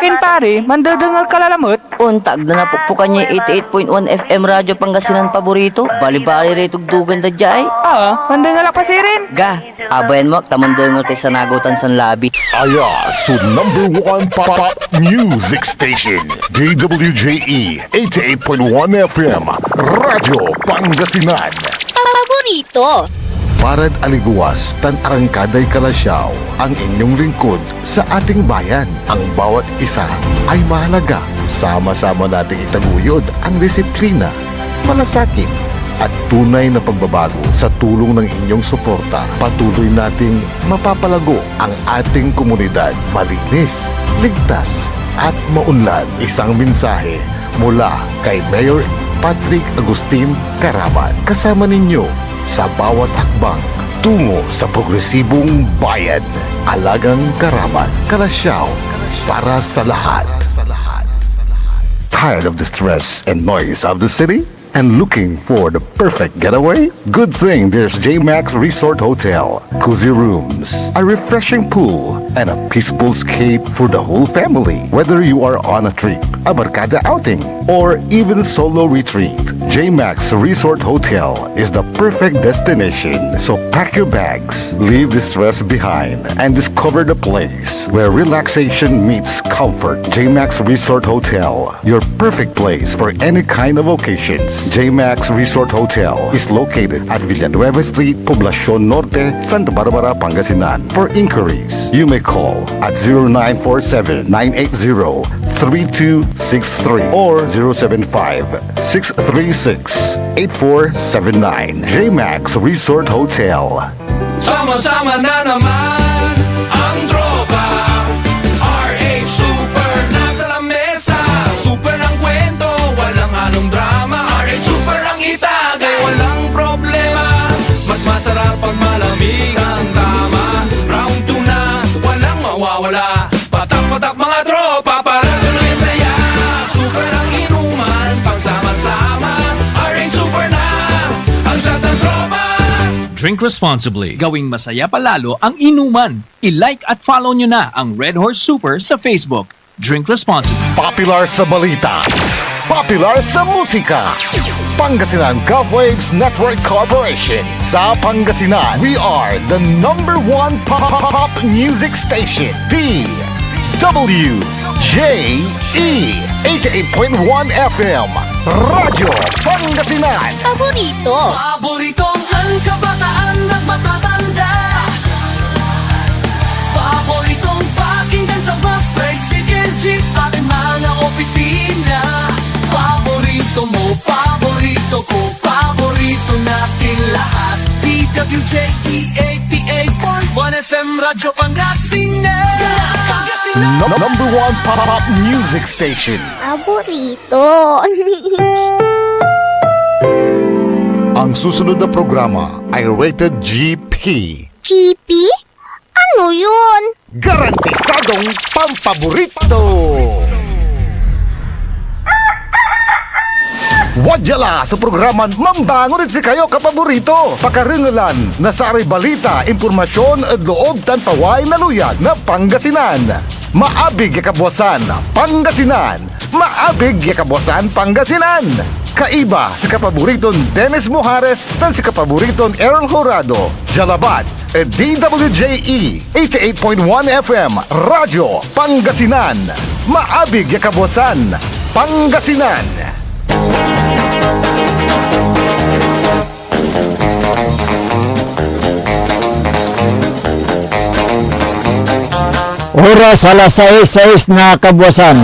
akin pare, mandadangal ka lalamot. Untag na napukpukan niya 88.1 FM Radyo Pangasinan paborito. Bali-bali rito dugan da jay. Mandangal pa si rin. Ga, abayan mo, tamandangal tayo sa nagutan sa labi. Aya, so number 1 pop music station, DWJE 88.1 FM, Radyo Pangasinan. Paborito. Parad aliguas, tan arangkaday kalasyaw, ang inyong lingkod sa ating bayan. Ang bawat isa ay mahalaga. Sama-sama nating itaguyod ang disiplina, malasakit, at tunay na pagbabago. Sa tulong ng inyong suporta, patuloy nating mapapalago ang ating komunidad. Malinis, ligtas, at maunlad. Isang mensahe mula kay Mayor Patrick Agustin Caraman. Kasama ninyo sa bawat hakbang tungo sa progresibong bayan. Alagang Caraman, Kalasyaw, para sa lahat. Tired of the stress and noise of the city? And looking for the perfect getaway? Good thing there's J-Max Resort Hotel. Cozy rooms, a refreshing pool, and a peaceful escape for the whole family. Whether you are on a trip, a barkada outing, or even solo retreat, J-Max Resort Hotel is the perfect destination. So pack your bags, leave the stress behind, and discover the place where relaxation meets comfort. J-Max Resort Hotel, your perfect place for any kind of occasions. J-Max Resort Hotel is located at Villanueva Street, Poblacion Norte, Santa Barbara, Pangasinan. For inquiries, you may call at 0947-980-3263 or 075-636-8479. J-Max Resort Hotel. Sama-sama na naman ang tropa. RH Super nasa lamesa. Super ang kwento, walang halong drama. RH Super ang itagay, walang problema. Mas masarap pag malamig ang tama. Round 2 na, walang mawawala. Patak-patak mga tropa para tuloy ang saya. Super ang inuman, pagsama-sama. RH Super na, ang shot ng tropa. Drink responsibly. Gawing masaya palalo ang inuman. I-like at follow nyo na ang Red Horse Super sa Facebook. Drink responsibly. Popular sa balita, popular sa musika. Pangasinan Gulf Waves Network Corporation. Sa Pangasinan, we are the number 1 pop music station. DWJE 88.1 FM, Radyo Pangasinan. Paborito. Paboritong ang kabataan at matatanda. Paboritong pakinggan sa bus, tricycle, jeep at mga opisina. Paborito mo, paborito ko, paborito natin lahat. DWJE 88.1 FM, Radyo Pangasinan. Number 1 pop music station. Paborito. Ang susunod na programa ay rated GP. GP? Ano yun? Garantisadong pampaborito! Wadyala sa programan Mambangon si kayo kapaborito. Pakaringalan na sa aray balita, impormasyon at loob tan paway na luyag na Pangasinan. Maabig yakabwasan Pangasinan. Maabig yakabwasan Pangasinan. Kaiba si kapaboriton Dennis Mojares tan si kapaboriton Errol Horado. Jalabat DWJE 88.1 FM Radyo Pangasinan. Maabig yakabwasan Pangasinan. Oras alas 6:06 na kabwasan.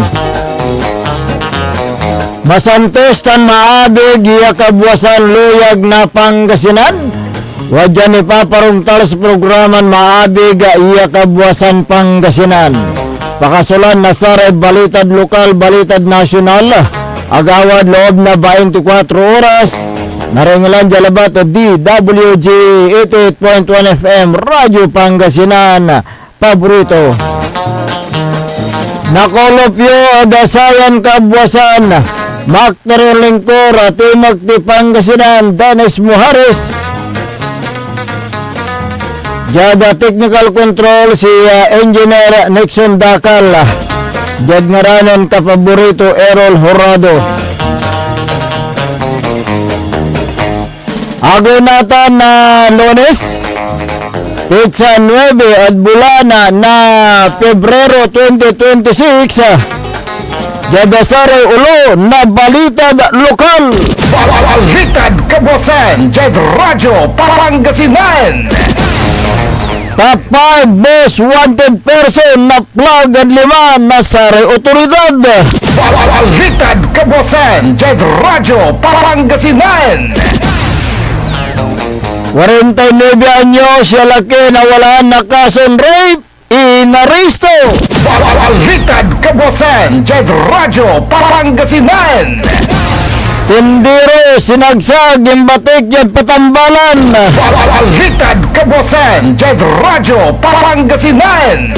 Masantos tan maabig iya kabwasan luyag na Pangasinan. Wadya ni paparungtal sa programan maabig iya kabwasan Pangasinan. Pakasulan na sa balitad lokal, balitad nasyonal. Agawad loob na 24 oras. Naringalan jalabat DWJ 88.1 FM Radyo Pangasinan. Paborito. Nakolopyo adasayan kabwasan. Makter Lingkor at Magti Pangasinan Dennis Mojares. Jada Technical Control si Engineer Nixon Dakal. Jad ngaranan ka paborito Errol Horado. Ago natan na Lunes, Pizza 9 at bulana na Pebrero 2026. Jadasare ulo na balita lokal. Balitad Kabuasan, Jed Radyo Pangasinan. Top 5 most wanted person na plug at 5 na sare otoridad. Balitad Kabuasan, Jed Radyo Pangasinan. 49 anyos siya laki na wala na kasong rape, inaristo. Balitad Kabuasan, Jed Radyo Pangasinan. Tindiro sinagsag imbatik yan patambalan. Balitad Kabuasan, Jed Radyo Pangasinan.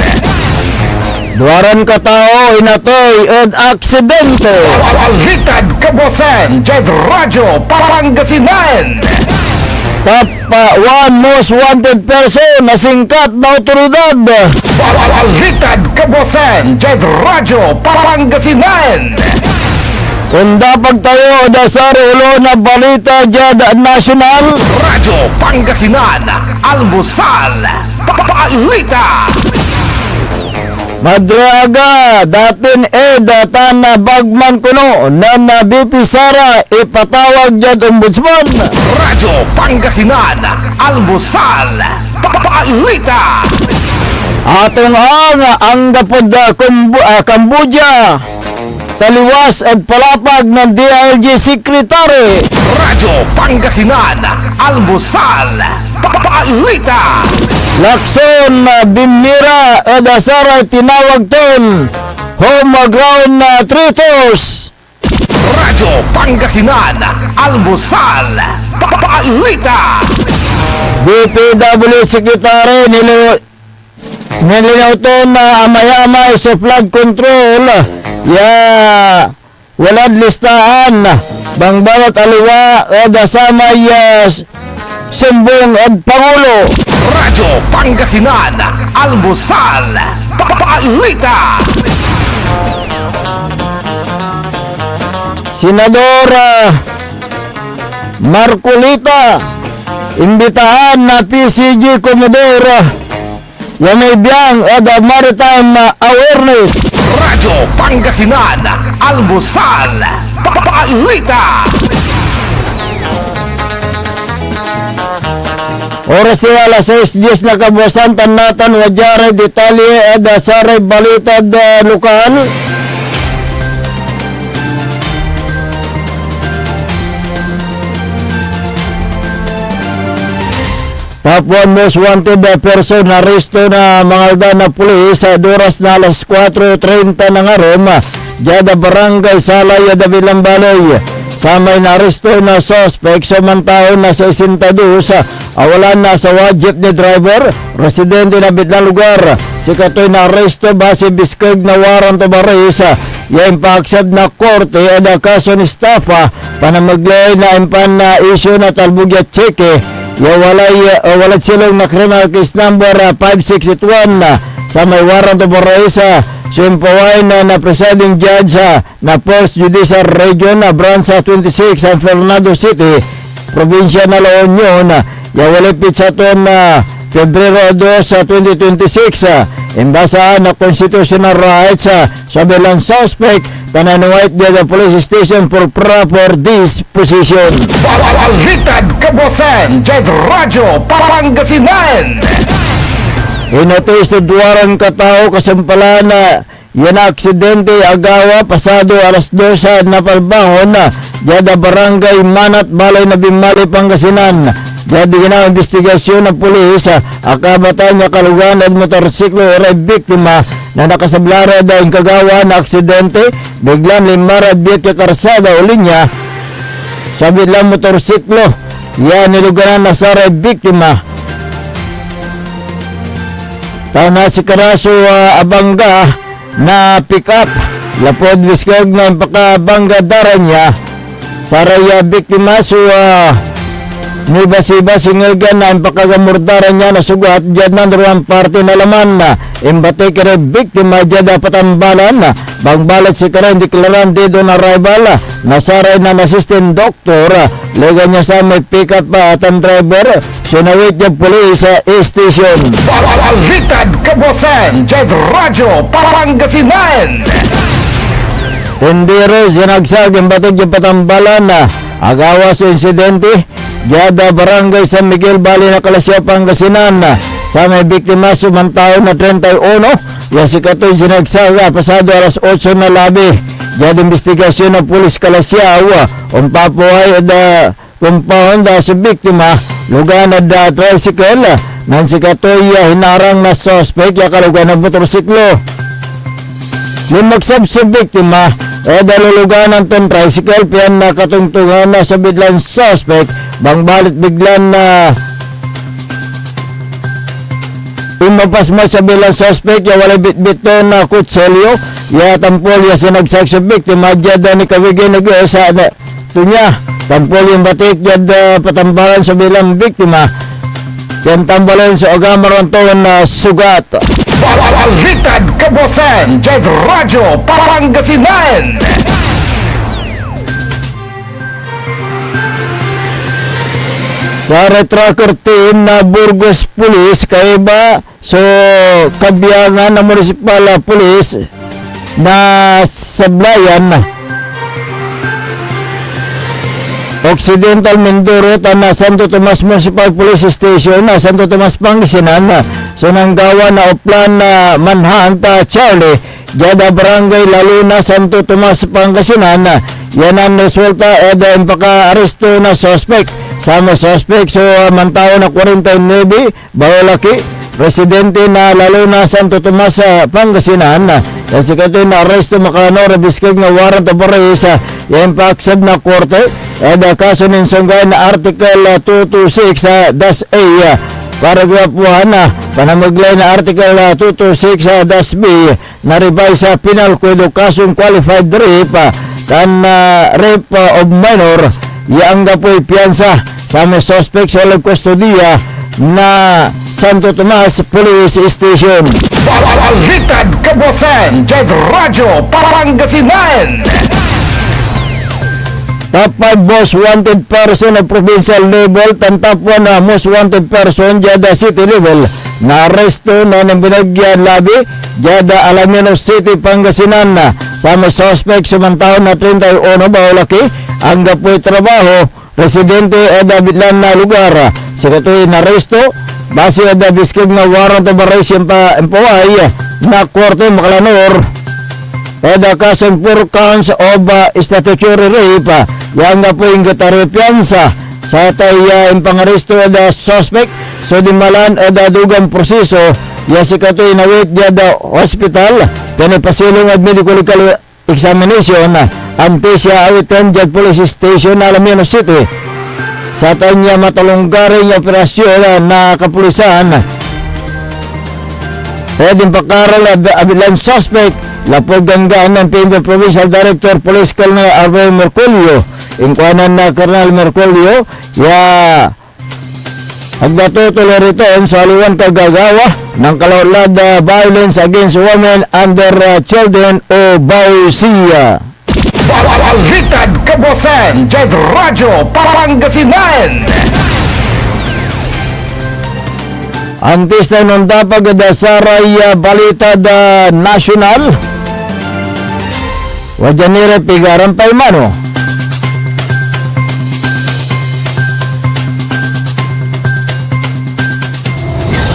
Duwaran ka tao inatoy at aksidente. Balitad Kabuasan, Jed Radyo Pangasinan. Top 1 most wanted person na singkat na otoridad. Balitad Kabuasan, Jed Radyo Pangasinan. Kung dapat tayo dasari ulo na balita dyan nasyonal. Radyo Pangasinan, Almusal, Balita. Madraga, datin datan na bagman kuno na BP Sara ipatawag dyan ombudsman. Radyo Pangasinan, Almusal, Balita. Atong ang gapod Cambodia taliwas at palapag ng DILG Secretary. Radyo Pangasinan, Almusal, Balita. Lakson Bimira Edasara tinawag ton home ground na traitors. Radyo Pangasinan, Almusal, Balita. DPW Secretary nilinaw to na amay-amay sa flood control walad listahan bang bawat aliwa dasamay sumbong at pangulo. Radyo Pangasinan, Almusal, Balita. Senador Marcolita imbitahan na PCG Commodore may biyang at maritime awareness. Radyo Pangasinan, Almusal, Balita. Oras nila alas 6:10 na kabuasan tanatan wadyare detalye at saray balita lokal. Top 1 most wanted person na resto na mangalda na pulis sa oras na alas 4:30 ng arom jada barangay Salay Dabilang Baloy. Samay na resto na suspect samantao na 62 awalan na sa wajib ni driver residente na bitlang lugar. Si katoy na resto base biskag na warrant of arrest yung pa-accept na korte at kaso ni staff panamaglay na impan na issue na talbugya cheque walad silong na criminal case number 5681 sa may warrant of arrest. Sumpaway na presiding judge na Post Judicial Region na Branch 26 San Fernando City, Provincia na La Union, walipit sa ton Pebrero 2 sa 2026. Imbasaan na constitutional rights sa bilang suspect tananuwait niya the police station for proper disposition. Balitad Kabuasan, Jed Radyo Pangasinan. Inatoy sa duwaran katao kasampalan na yan aksidente agawa pasado alas 2 na palbangon jada barangay Manat Balay na Bimali Pangasinan. Jadi gina investigasyon ng pulis akabatan niya kalugan at motorsiklo oray biktima na nakasablara dahil kagawa na aksidente biglang limara biyat karsada uli niya sa bilang motorsiklo yan niluganan na saray biktima. Tana si Karaso Abangga na pick up lapod biskag na pakabangga daran niya saraya biktima so Ni basiba singigan na impakagamurdaran niya na sugat dyan na durang parte na laman na imbate kare biktima dyan dapat ambalan na bangbalat si kare deklaran di doon arrival na saray na assistant doktor lega niya sa may pick up at ang driver sinawit niya police sa station. Balitad Kabosan, Jed Radyo, Pangasinan. Tindero sinagsag imbate dyan patambalan na agawas sa insidente Yada Barangay San Miguel Valley na Kalasya, Pangasinan sa may biktima sumantao na 31 ya si katoy sinagsaga pasado alas 8 na labi. Yada investigasyon ng pulis Kalasya papuhay da compound sa biktima lugar na da tricycle nan si katoy hinarang na suspect ya kalugan ng motorsiklo. Lumagsab sa biktima dalulugan ng ton tricycle piyan na katungtungan na sa biglang suspect bangbalit biglan na umapas mo sa bilang suspect ya wala bitbit to na kutselyo ya tampol ya sinagsak sa biktima dyan ni kawigin nag-uasa na tunya tampol yung batik dyan patambalan sa bilang biktima yan tambalan sa agamaran to na sugat. Balitad Kabosan, Jed Radyo, Pangasinan. Sa retracker team na Burgos Police kaiba so kabiyangan na municipal police na Sablayan Occidental Mindoro na Santo Tomas Municipal Police Station na Santo Tomas Pangasinan so nanggawa na uplan na manhunt Charlie Jada Barangay Laluna Santo Tomas Pangasinan yan ang resulta ang paka-aresto na suspect sama suspect so mantao na 49 Baolaki residente na Laluna Santo Tomas Pangasinan kasi katoy na aresto makano rebiskag nga warrant of arrest yung paksab na korte kaso ninsonggay na article 226 -A paragraph 1 panamaglay na article 226 -B na revise sa penal code kasong qualified rape kan rape of minor yang gapoy piyansa sa may suspect sa kustodiya na Santo Tomas Police Station. Balitad Kabosan, Jed Radyo, Pangasinan. Top 5 most wanted person of provincial level tantapwan na most wanted person Jada City level na aresto na ng binagyan labi Jada Alaminos City Pangasinan sa may suspect sumantao na 31 Baolaki ang gapoy trabaho residente bitlan na lugar sa katoy na aresto base biskig na warrant of arrest empaway na korte Makalanor kason 4 counts of statutory rape yang nga po yung piyansa sa tayo pangaresto da suspect so di malan dugang proseso ya si katoy nawit da hospital pasilong at medical examination ante siya awitan dyan police station na Alaminos City sa tanya matalunggaring operasyon na kapulisan pwedeng pakaral abilang suspect lapog ganggaan ng PNP Provincial Director Police Colonel Arbel Merculio ingkwanan na Colonel Merculio ya agdatutuloy rito sa aliwan kagagawa ng kalawlad violence against women under children o BAUSIA. Balitad Kabosan, Jed Radyo, Pangasinan. Antes na nung dapag da saray balita da national wajanire pigaran pa mano.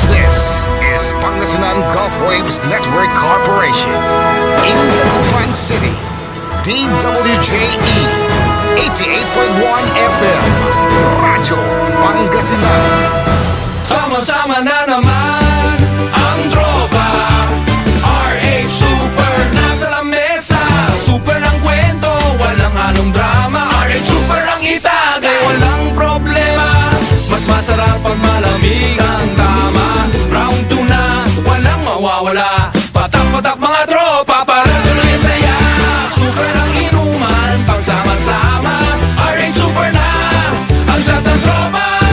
This is Pangasinan Gulf Waves Network Corporation in Dagupan City. DWJE 88.1 FM Radyo Pangasinan. Sama-sama na naman ang tropa. RH Super nasa lamesa. Super ang kwento, walang halong drama. RH Super ang itagay, walang problema. Mas masarap pag malamig ang tama. Round 2 na, walang mawawala. Patak-patak mga tropa para tuloy ang saya. Super ang inuman, pagsama-sama. RH Super na, ang shot ng tropa.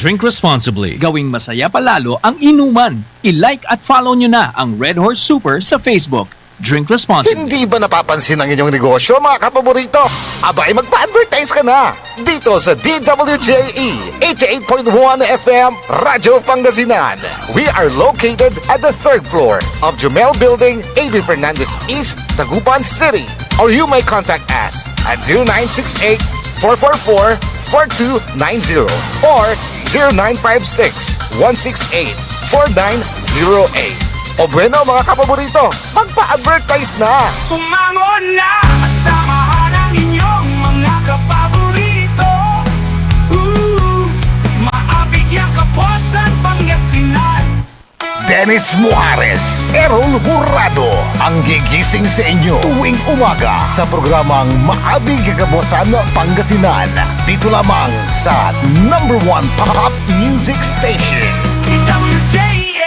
Drink responsibly. Gawing masaya palalo ang inuman. I-like at follow nyo na ang Red Horse Super sa Facebook. Drink responsibly. Hindi ba napapansin ang inyong negosyo, mga kapaborito? Abay, magpa-advertise ka na dito sa DWJE 88.1 FM Radyo Pangasinan. We are located at the 3rd floor of Jumel Building, A.B. Fernandez East, Tagupan City. Or you may contact us at 0968-444-4290 or 0956-168-4908. O bueno, mga kapaborito, magpa-advertise na! Kumangon na at samahan ang inyong mga kapaborito. Maabig yung Kapuasan, Pangasinan. Dennis Muarez, Errol Hurado, ang gigising sa inyo tuwing umaga sa programang Maabig Kapuasan, Pangasinan. Dito lamang sa #1 Pop Music Station. DWJ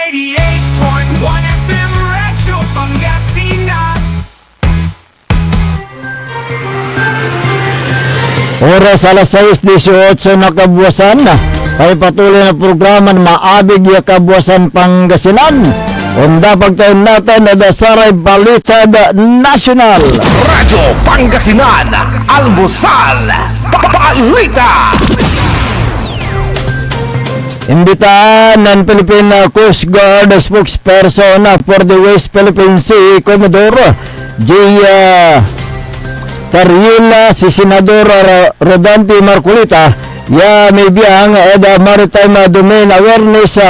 88.1 FM Radyo Pangasinan. Oras alas 6:18 na kabuwasan na. Ay patuloy na programa ng Maabig ya Kabuasan Pangasinan. Onda pagtaon natin na Dasaray Balita National. Radyo Pangasinan, Almusal, Balita. Imbitahan ng Philippine Coast Guard spokesperson for the West Philippine Sea, Commodore J. Tariela, si Senador Rodante Marcolita, ya may biyang eda Maritime Domain Awareness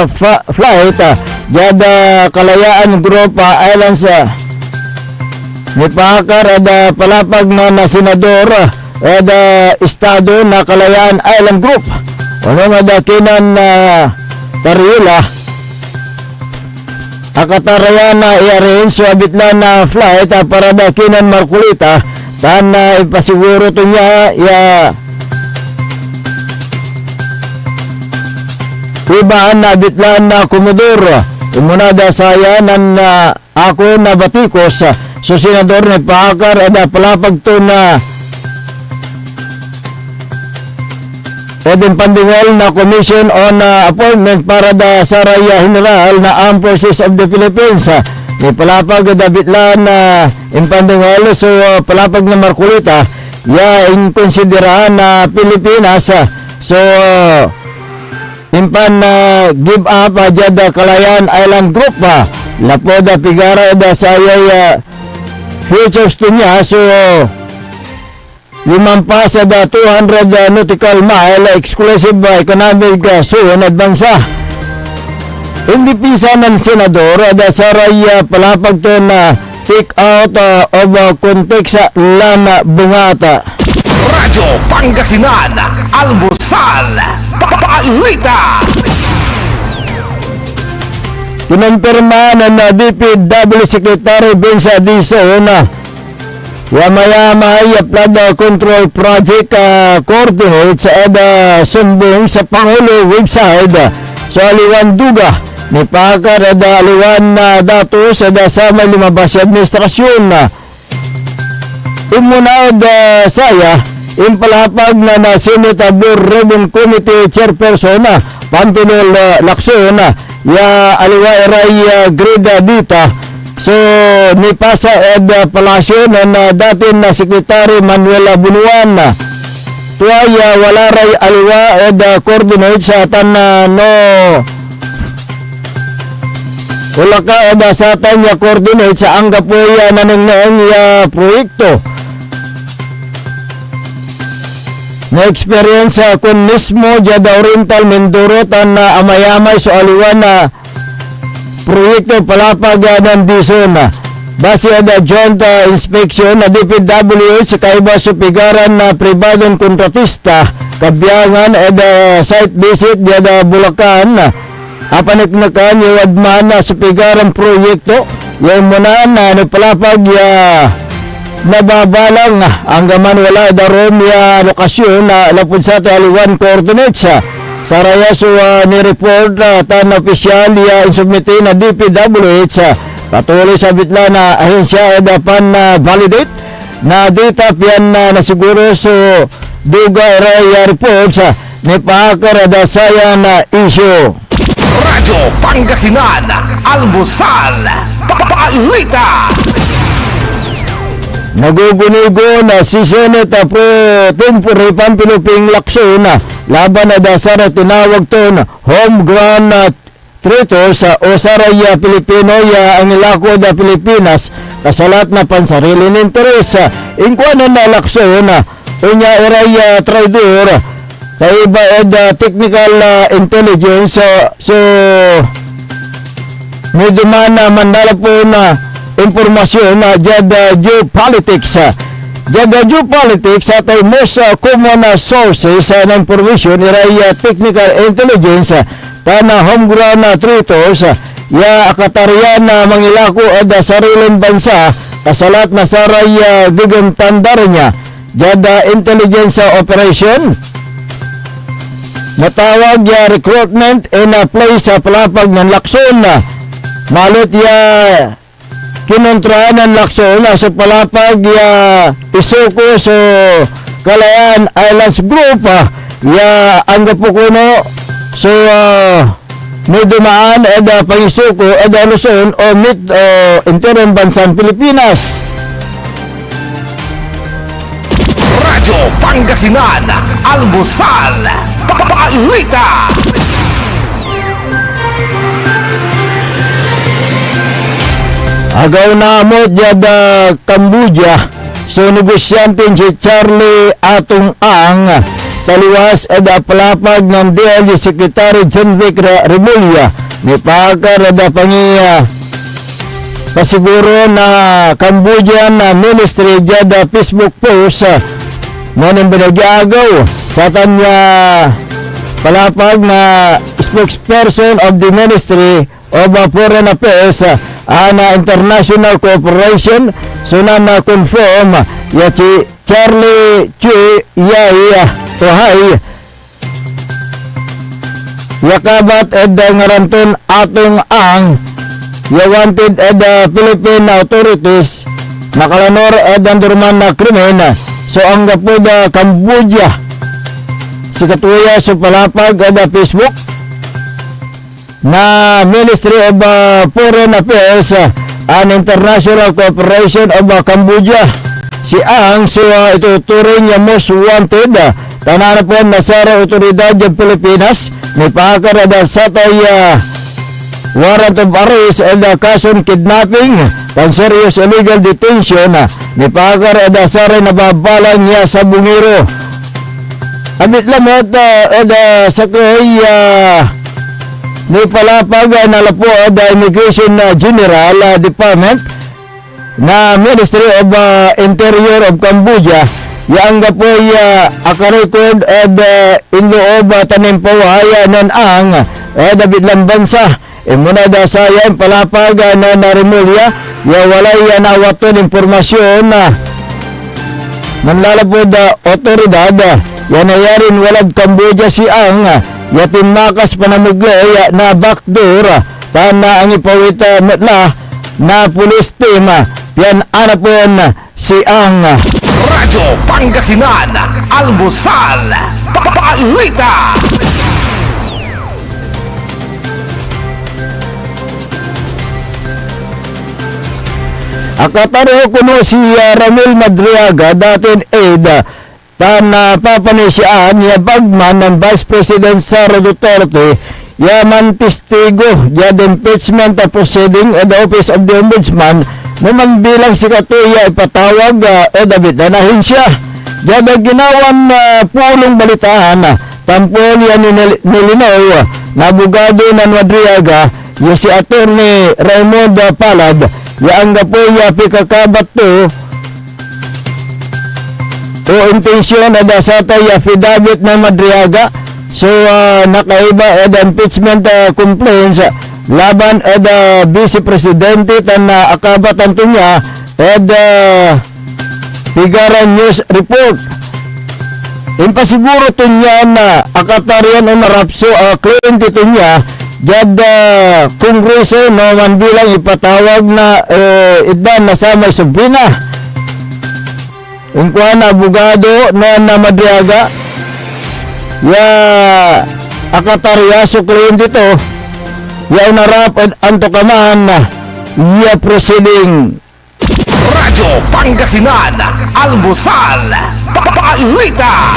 Flight, yada Kalayaan Group Islands, nipakar eda palapag na Senador eda Estado na Kalayaan Island Group. Ano nga dakinan na Tariela akatarayan na i-arrange so abitlan na flight para dakinan Marcolita tan ipasiguro to niya ya ibaan na abitlan na Commodore imunada saya nan ako na batikos so senador ni Pakar ada palapag to na Edin Pandingal na Commission on Appointment para da Saraya General na Armed Forces of the Philippines. Ni palapag dabitlan na impandingal so palapag na Marcolita ya inkonsiderahan na Pilipinas so impan give up jada Kalayaan Island Group lapoda pigara da saya futures to niya so limampas da 200 nautical mile exclusive economic zone at bansa. Hindi pisa ng senador da saray palapag to na take out of context lana bungata. Radyo Pangasinan, Almusal, Balita. Kinumpirma ng DPW Secretary Bensa Dizon na Wamayamay Flood Control Project coordinates at sumbong sa Pangulo website so aliwan duga ni Pakar at aliwan na datos at sa may lumabas administrasyon imunad saya impalapag na Senate Blue Ribbon Committee Chairperson Pampinol Lacson ya aliwa eray grade dita so ni Pasa Ed Palacio na dati na Secretary Manuel Bunuan tuaya walaray aliwa ed coordinate sa tan no wala ka ed sa tan ya coordinate sa angga po ya naningnaong ya proyekto na experience kun mismo jada Oriental Mindoro tan amayamay so aliwa na proyekto palapag ng Dizon base ada joint inspection na DPWH sa kaiba supigaran na pribadong kontratista kabiyangan eda site visit jada Bulacan apaniknakan yung adman na supigaran proyekto yung muna na nagpalapag ya nababalang hanggaman wala darom ya lokasyon na lapod sa aliwan coordinates saraya so ni-report tan opisyal ya insubmiti na DPWH patuloy sa bitla na ahensya dapan na validate na data piyan na nasiguro so duga area reports ni pakaradasaya na isyu. Radyo Pangasinan, Almusal, Balita. Nagugunigo na si Senate Pro Tempore Pampiluping Lacson laban na dasara tinawag ton homegrown traitors sa Osaraya Pilipino ya ang ilako da Pilipinas kasalat na pansarili ng interes. Ingkwanan na Lacson unya eraya traidor kay iba technical intelligence so medumana mandala po na impormasyon na jada geopolitics. Jada geopolitics atay most common sources na information iray technical intelligence tana homegrown traitors ya akataryan na mangilako ada sariling bansa kasalat na saray gigamtandar niya jada intelligence operation. Matawag ya recruitment in a place sa palapag ng Lacson malot ya kinontrahan ng Lacson sa palapag ya isuko so Kalayaan Islands Group ya ang gapukuno so may dumaan eda pangisuko eda Luzon o mit interim bansang Pilipinas. Radyo Pangasinan, Almusal, Balita. Agaw na mo jada Cambodia so negosyante si Charlie Atong Ang taliwas eda palapag ng DLG Secretary Jenvic Remulla ni pagkarada pangiya pasiguro na Cambodian Ministry jada Facebook post mo nang binagagaw sa tanya palapag na spokesperson of the Ministry of Foreign Affairs ana International Cooperation so na confirm ya si Charlie Chu Yaya Tohay yakabat edda ngaranton Atong Ang ya wanted edda Philippine authorities nakalanor edda durman na krimen so ang gapuda Cambodia si katuya so palapag edda Facebook na Ministry of Foreign Affairs and International Cooperation of Cambodia. Si Ang so ituturing niya most wanted tanana po nasara otoridad ng Pilipinas may pakarada sa tay warrant of arrest and kason kidnapping and serious illegal detention may pakarada sa rin nababalan niya sa bungiro. Abit lamot sa kay may palapag na lapo da Immigration General Department na Ministry of Interior of Cambodia yang gapoy akarecord ed inloob tanimpawaya nan ang David Lambansa imuna da sayan palapag na narimulya ya walay nawaton impormasyon manlalapod otoridad yan nayarin walad Cambodia si ang yatin makas panamuglay na backdoor tana ang ipawita metla na police team yan anapon si ang Radyo Pangasinan, Almusal, Balita. akataro kuno si Ramil Madriaga datin aid tan papanisyan ya bagman ng Vice President Sara Duterte yaman testigo ya impeachment proceeding at the Office of the Ombudsman naman bilang si katuya ipatawag David anahin siya yada ginawan pulong balitaan tampol yan nilinaw na abogado ng Madriaga ya si Attorney Raymond Palad ya ang gapoy pikakabat to o intensyon ada sa tay affidavit ng Madriaga so nakaiba ed impeachment complaints laban ed Vice Presidente tan akabatan to niya ed Figara News Report impasiguro to niya na akatarian o narapso kliyente to niya jad kongreso no man bilang ipatawag na idan na sa may subina ingkuan abogado na Madriaga ya akatarya sukliin dito ya unarap anto kaman ya proceeding Radyo Pangasinan, Almusal, Balita.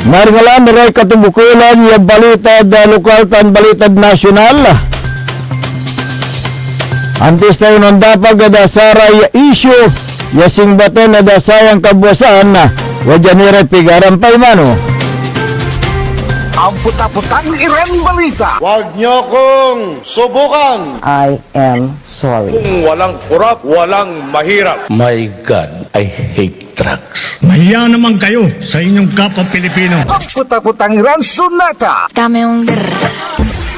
Naringalan ray katubukulan ya balita da lokal tan balita nasyonal. Antes tayo nung dapag da saray issue ya singbaten na da sayang kabuasan na wajanire pigaran pay mano. Ang puta-putang Iren Balita. Huwag niyo kong subukan. I am sorry. Kung walang kurap, walang mahirap. My God, I hate drugs. Mahiya naman kayo sa inyong kapwa Pilipino. Ang puta-putang Iren Sunata. Dame yung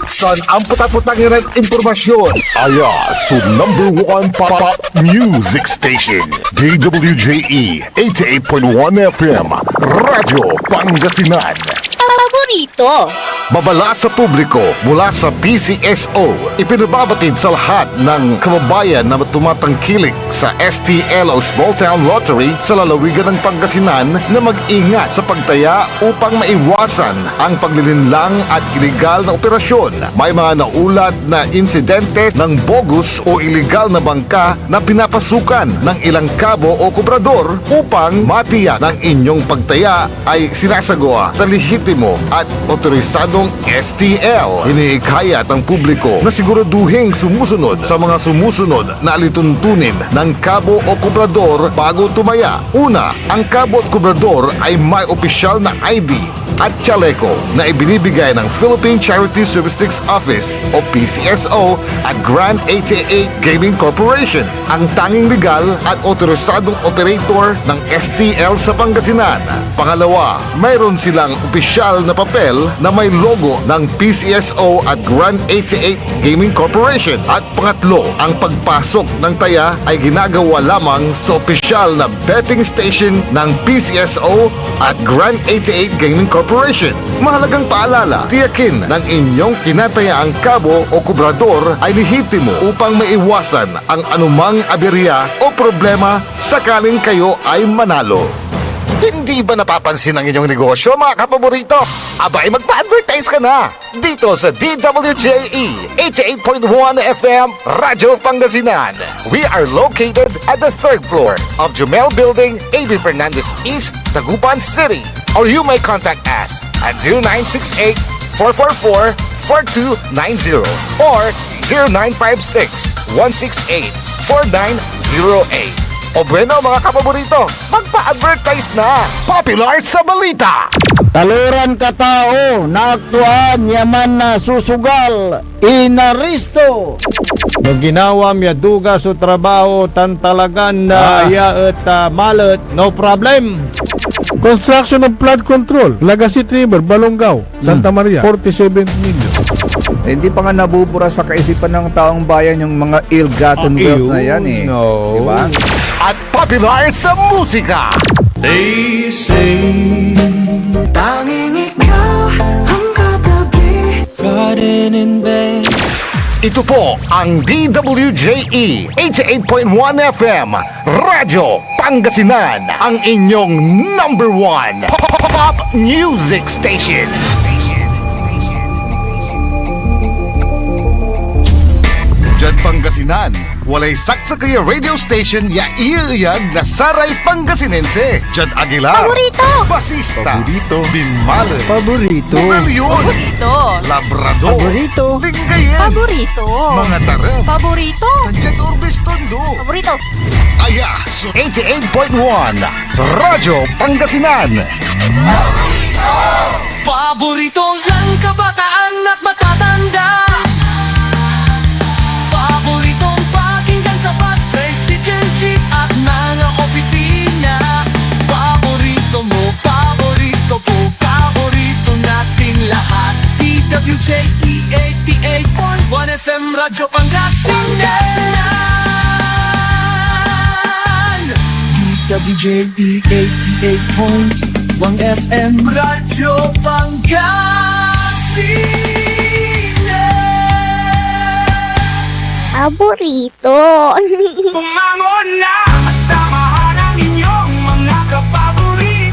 Son, ang puta-putang Iren Impormasyon. Aya, so #1 pop music station. DWJE 88.1 FM. Radyo Pangasinan. paborito. Babala sa publiko mula sa PCSO. Ipinababatid sa lahat ng kababayan na tumatangkilik sa STL o Small Town Lottery sa lalawigan ng Pangasinan na mag-ingat sa pagtaya upang maiwasan ang paglilinlang at ilegal na operasyon. May mga naulat na insidente ng bogus o ilegal na bangka na pinapasukan ng ilang kabo o kubrador upang matiyak ng inyong pagtaya ay sinasagawa sa lehitimo at otorisadong STL. Iniikayat ang publiko na siguraduhing sumusunod sa mga sumusunod na alituntunin ng kabo o kubrador bago tumaya. Una, ang kabo at kubrador ay may opisyal na ID at chaleco na ibinibigay ng Philippine Charity Statistics Office o PCSO at Grand 88 Gaming Corporation, ang tanging legal at otorisadong operator ng STL sa Pangasinan. Pangalawa, mayroon silang opisyal na papel na may logo ng PCSO at Grand 88 Gaming Corporation. At pangatlo, ang pagpasok ng taya ay ginagawa lamang sa opisyal na betting station ng PCSO at Grand 88 Gaming Corporation. Mahalagang paalala, tiyakin ng inyong kinatayaang kabo o kubrador ay lehitimo upang maiwasan ang anumang aberya o problema sakaling kayo ay manalo. Hindi ba napapansin ang inyong negosyo, mga kapaborito? Abay, magpa-advertise ka na dito sa DWJE 88.1 FM Radyo Pangasinan. We are located at the 3rd floor of Jumel Building, A.B. Fernandez East, Dagupan City. Or you may contact us at 0968-444-4290 or 0956-168-4908. O bueno, mga kapaborito, magpa-advertise na! Popular sa balita! Taluran katao na aktuan yaman na susugal inaristo. No ginawa miya duga sa trabaho tan talagan na iya at malet, no problem. Construction of flood control. Lagasit River, Balongaw, Santa Maria, 47 million. Hindi pa nga nabubura sa kaisipan ng taong bayan yung mga ill-gotten wealth na yan eh. No. Diba? At popular sa musika! They say Tanging ikaw ang katabi pa rin in bed. Ito po ang DWJE 88.1 FM Radyo Pangasinan, ang inyong #1 pop music station. Diyan Pangasinan, walay saksa kaya radio station ya iiyag na saray Pangasinense. Diyan Aguilar, Paborito. Basista, Paborito. Binmalen, Paborito. Bugalyon, Paborito. Labrador, Paborito. Lingayen, Paborito. mga tarem, Paborito. Tandiyan Orbis Tondo. Paborito. Aya, so 88.1 Radyo Pangasinan. Paborito ng kabataan at matatanda. Paboritong pakinggan sa bus, tricycle, jeep at mga opisina. Paborito mo, paborito ko, paborito nating lahat. DWJE 88.1 FM Radyo Pangasinan. DWJE 88.1 FM Radyo Pangasinan. Paborito. Bumangon na at samahan ang inyong mga kapaborito.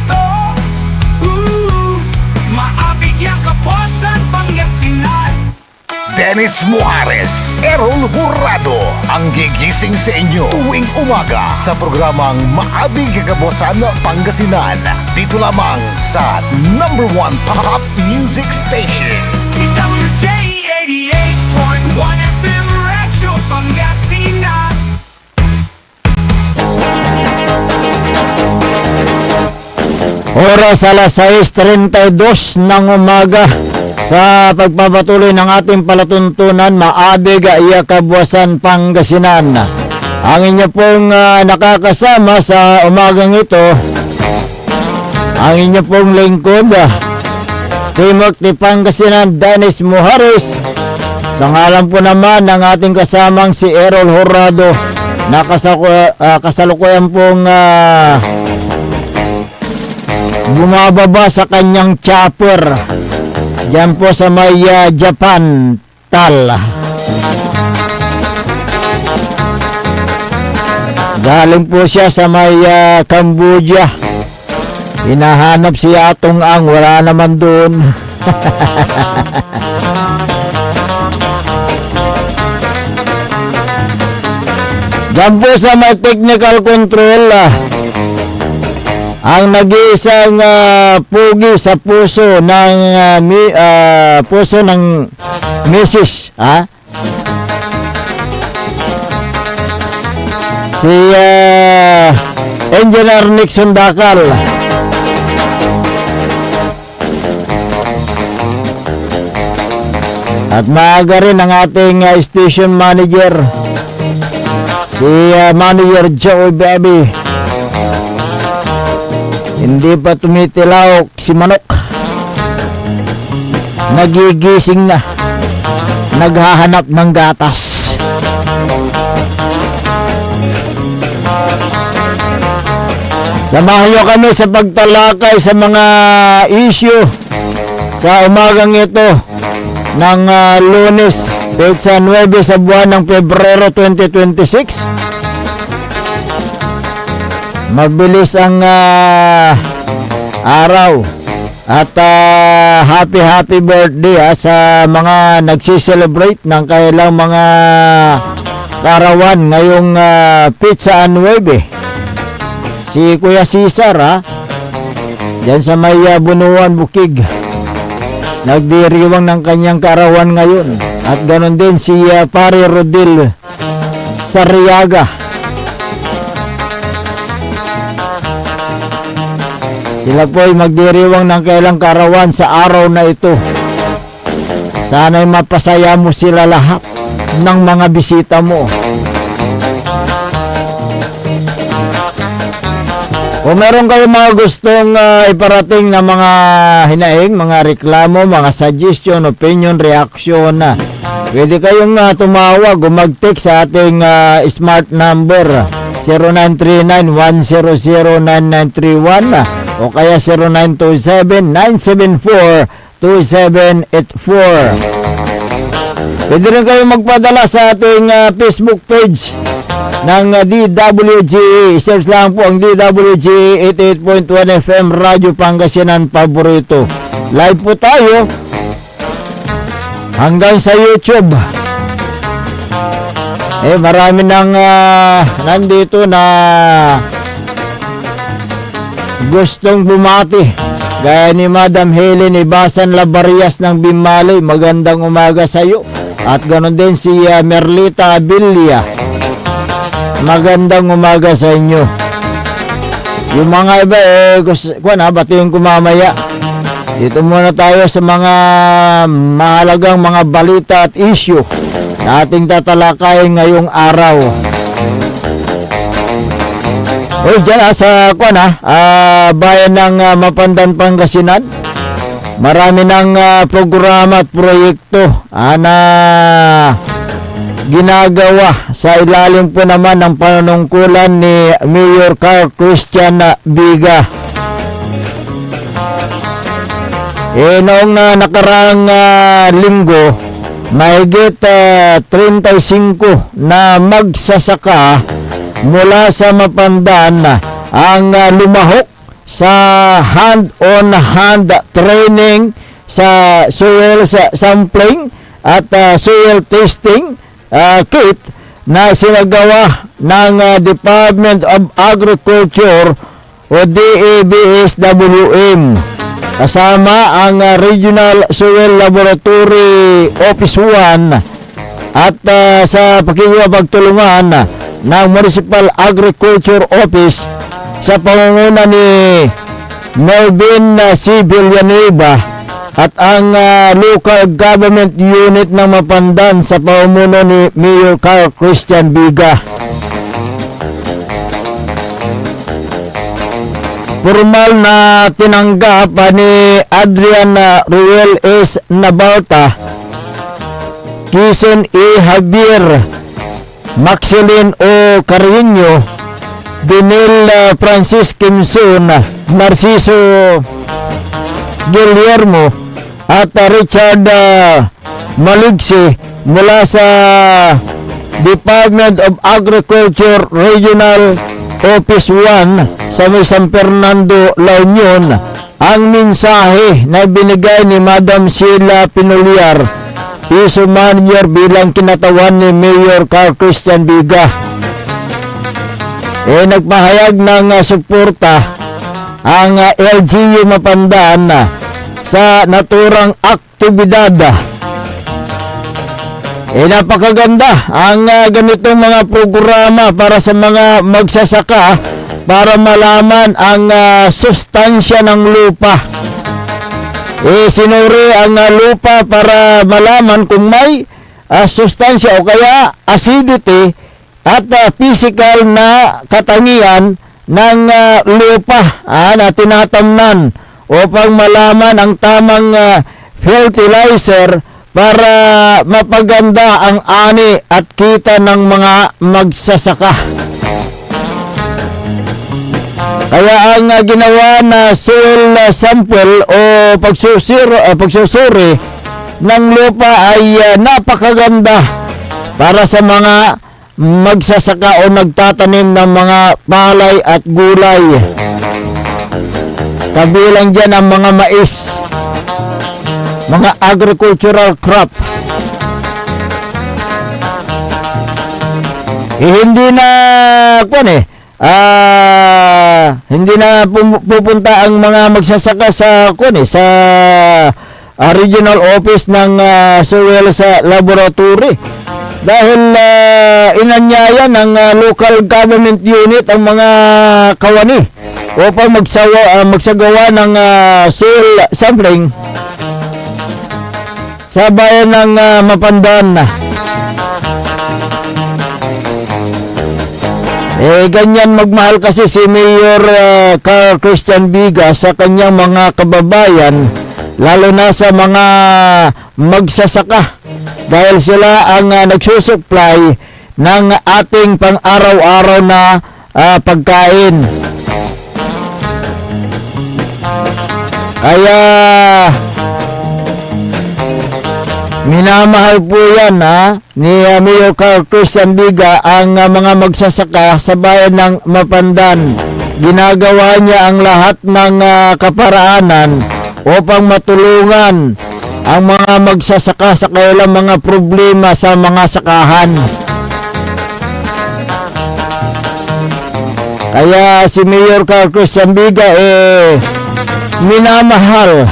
Dennis Muares, Errol Hurado, ang gigising sa inyo tuwing umaga sa programang Maabig Kagabosan Pangasinan. Dito lamang sa #1 Pop Music Station. DWJ 88.1 FM Radyo Pangasinan. Oras alas 6:32 ng umaga sa pagpapatuloy ng ating palatuntunan, Maabig Kabuasan Pangasinan. Ang inyo pong nakakasama sa umagang ito, ang inyo pong lingkod, Timok ni Pangasinan, Dennis Muares. Sa ngalan po naman ng ating kasamang si Errol Hurado, na kasalukuyan pong bumababa sa kanyang chopper diyan po sa may Japan, Tal. Galing po siya sa may Cambodia. Hinahanap si Atong Ang, wala naman doon. Diyan po sa may technical control, ang nag-iisang pugi sa puso ng puso ng Mrs. Si Engineer Nixon Dakal. At maaga rin ang ating station manager, si Manager Joe Baby. Hindi pa tumitilaw si Manok. Nagigising na. Naghahanap ng gatas. Samahan nyo kami sa pagtalakay sa mga issue sa umagang ito ng Lunes, petsa 9 sa buwan ng Pebrero 2026. Mabilis ang araw at happy birthday sa mga nagsiselebrate ng kailang mga karawan ngayong petsa 9. Si Kuya Cesar dyan sa may Bunuan, Bukig, nagdiriwang ng kanyang karawan ngayon. At ganon din si Pare Rodil Sariaga. Sila po ay magdiriwang ng kailang karawan sa araw na ito. Sana'y mapasaya mo sila lahat ng mga bisita mo. Kung meron kayong mga gustong iparating na mga hinaing, mga reklamo, mga suggestion, opinion, reaction, pwede kayong tumawag o mag-text sa ating smart number 0939-100-9931 o kaya 0927-974-2784. Pwede rin kayong magpadala sa ating Facebook page ng DWGE. Search lang po ang DWGE 88.1 FM Radyo Pangasinan Paborito. Live po tayo hanggang sa YouTube. Marami nang nandito na gustong bumati, gaya ni Madam Helen Ibasan Labarias ng Bimali. Magandang umaga sa iyo. At ganoon din si Merlita Abilia. Magandang umaga sa inyo. Yung mga iba batiin ko mamaya. Dito muna tayo sa mga mahalagang mga balita at issue na ating tatalakayin ngayong araw. Diyan sa bayan ng Mapandan, Pangasinan, marami ng programa at proyekto na ginagawa sa ilalim po naman ng panunungkulan ni Mayor Carl Christian Biga. Noong nakaraang linggo, mahigit 35 na magsasaka mula sa Mapandan ang lumahok sa hand-on-hand training sa soil sampling at soil testing kit na sinagawa ng Department of Agriculture o DABSWM. Kasama ang Regional Soil Laboratory Office 1 at sa pakikipagtulungan ng Municipal Agriculture Office sa pangunguna ni Melvin C. Villanueva at ang local government unit ng Mapandan sa pamumuno ni Mayor Carl Christian Biga. Formal na tinanggap ni Adrian Ruel S. Nabalta, Quezon E. Javier, Maxilin O. Carreño, Denel Francis Kimson, Narciso Guillermo at Richard Maligsi mula sa Department of Agriculture Regional Office 1 sa San Fernando, La Union. Ang mensahe na binigay ni Madam Sheila Pinuliar, Piso Manager bilang kinatawan ni Mayor Carl Christian Biga, nagpahayag ng suporta ang LGU Mapandan sa naturang aktibidad. Napakaganda ang ganitong mga programa para sa mga magsasaka para malaman ang sustansya ng lupa. Sinuri ang lupa para malaman kung may sustansya o kaya acidity at physical na katangian ng lupa na tinatamnan upang malaman ang tamang fertilizer para mapaganda ang ani at kita ng mga magsasaka. Kaya ang ginawa na soil sample o pagsusuri ng lupa ay napakaganda para sa mga magsasaka o nagtatanim ng mga palay at gulay. Kabilang dyan ang mga mais, mga agricultural crop. Hindi na pupunta ang mga magsasaka sa regional office ng soil sa laboratory dahil inanyaya ng local government unit ang mga kawani upang magsagawa ng soil sampling sa bayan ng Mapandan. Ganyan magmahal kasi si Mayor Carl Christian Biga sa kanyang mga kababayan, lalo na sa mga magsasaka, dahil sila ang nagsusupply ng ating pang-araw-araw na pagkain. Kaya minamahal po yan ni Mayor Carl Christian Biga ang mga magsasaka sa bayan ng Mapandan. Ginagawa niya ang lahat ng kaparaanan upang matulungan ang mga magsasaka sa kanilang mga problema sa mga sakahan. Kaya si Mayor Carl Christian Biga minamahal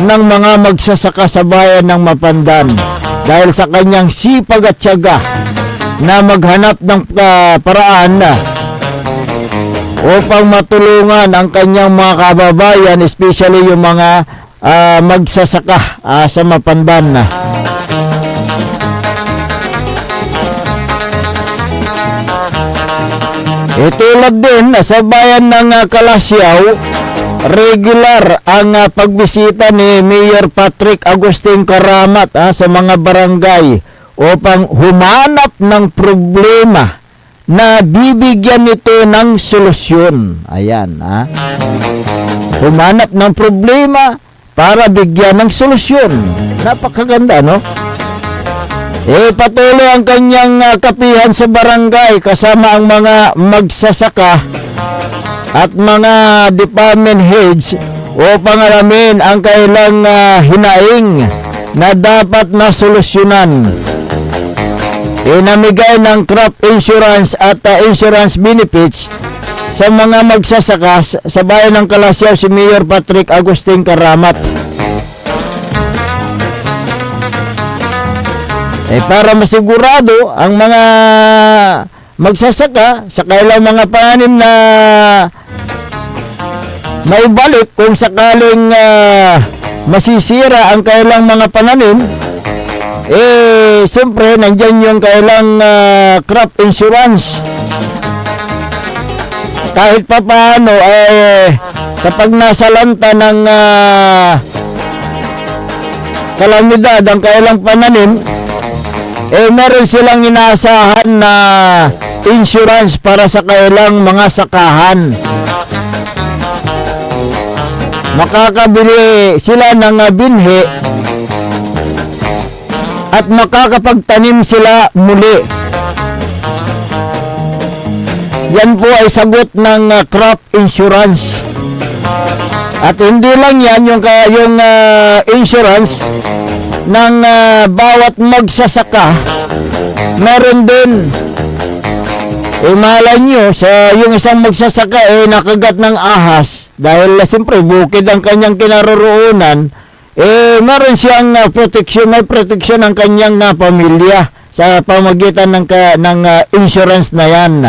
ng mga magsasaka sa bayan ng Mapandan dahil sa kanyang sipag at tiyaga na maghanap ng paraan upang matulungan ang kanyang mga kababayan, especially yung mga magsasaka sa Mapandan. Tulad din sa bayan ng Kalasyaw, regular ang pagbisita ni Mayor Patrick Agustin Karamat sa mga barangay upang humanap ng problema na bibigyan nito ng solusyon. Ayan, humanap ng problema para bigyan ng solusyon. Napakaganda, no? Patuloy ang kanyang kapihan sa barangay kasama ang mga magsasaka at mga department heads upang alamin ang kailang hinaing na dapat na solusyonan. Inamigay ng crop insurance at insurance benefits sa mga magsasaka sa bayan ng Kalasyaw si Mayor Patrick Agustin Karamat. Para masigurado ang mga magsasaka sa kailang mga pananim na maibalik kung sakaling masisira ang kailang mga pananim, siyempre nandyan yung kailang crop insurance. Kahit pa paano, kapag nasalanta ng kalamidad ang kailang pananim, meron silang inaasahan na insurance para sa kailang mga sakahan. Makakabili sila ng binhi at makakapagtanim sila muli. Yan po ay sagot ng crop insurance. At hindi lang yan yung insurance ng bawat magsasaka. Meron din malay nyo sa yung isang magsasaka nakagat ng ahas dahil siyempre bukid ang kanyang kinaroroonan, meron siyang protection, may protection ang kanyang pamilya sa pamagitan ng insurance na yan.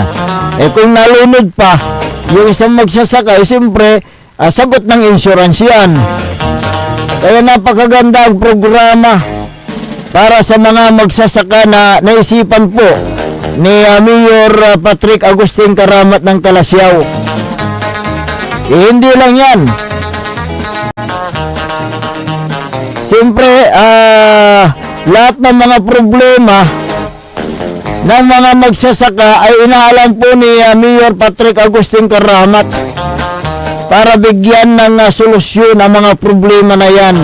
Kung nalunod pa yung isang magsasaka, siyempre sagot ng insurance yan. Kaya napakaganda ang programa para sa mga magsasaka na naisipan po ni Mayor Patrick Agustin Karamat ng Kalasyaw. Hindi lang yan. Siyempre, lahat ng mga problema ng mga magsasaka ay inaalam po ni Mayor Patrick Agustin Karamat para bigyan ng solusyon ang mga problema na yan.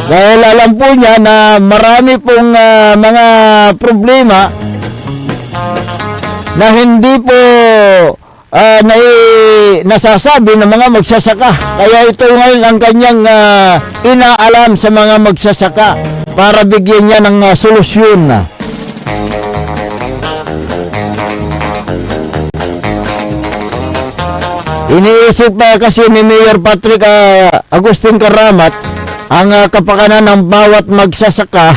Dahil alam po niya na marami pong mga problema na hindi po nasasabi ng mga magsasaka. Kaya ito ngayon ang kanyang inaalam sa mga magsasaka para bigyan niya ng solusyon. Iniisip pa kasi ni Mayor Patrick Agustin Karamat ang kapakanan ng bawat magsasaka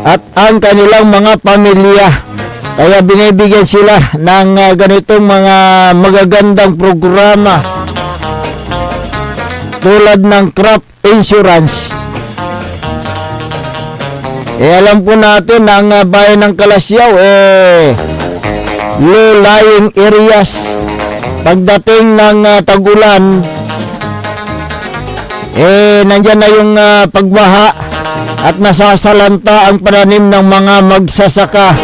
at ang kanilang mga pamilya. Kaya binibigyan sila ng ganitong mga magagandang programa tulad ng crop insurance. Alam po natin ang bayan ng Kalasyaw low-lying areas. Pagdating ng tagulan, nandyan na yung pagbaha at nasasalanta ang pananim ng mga magsasaka.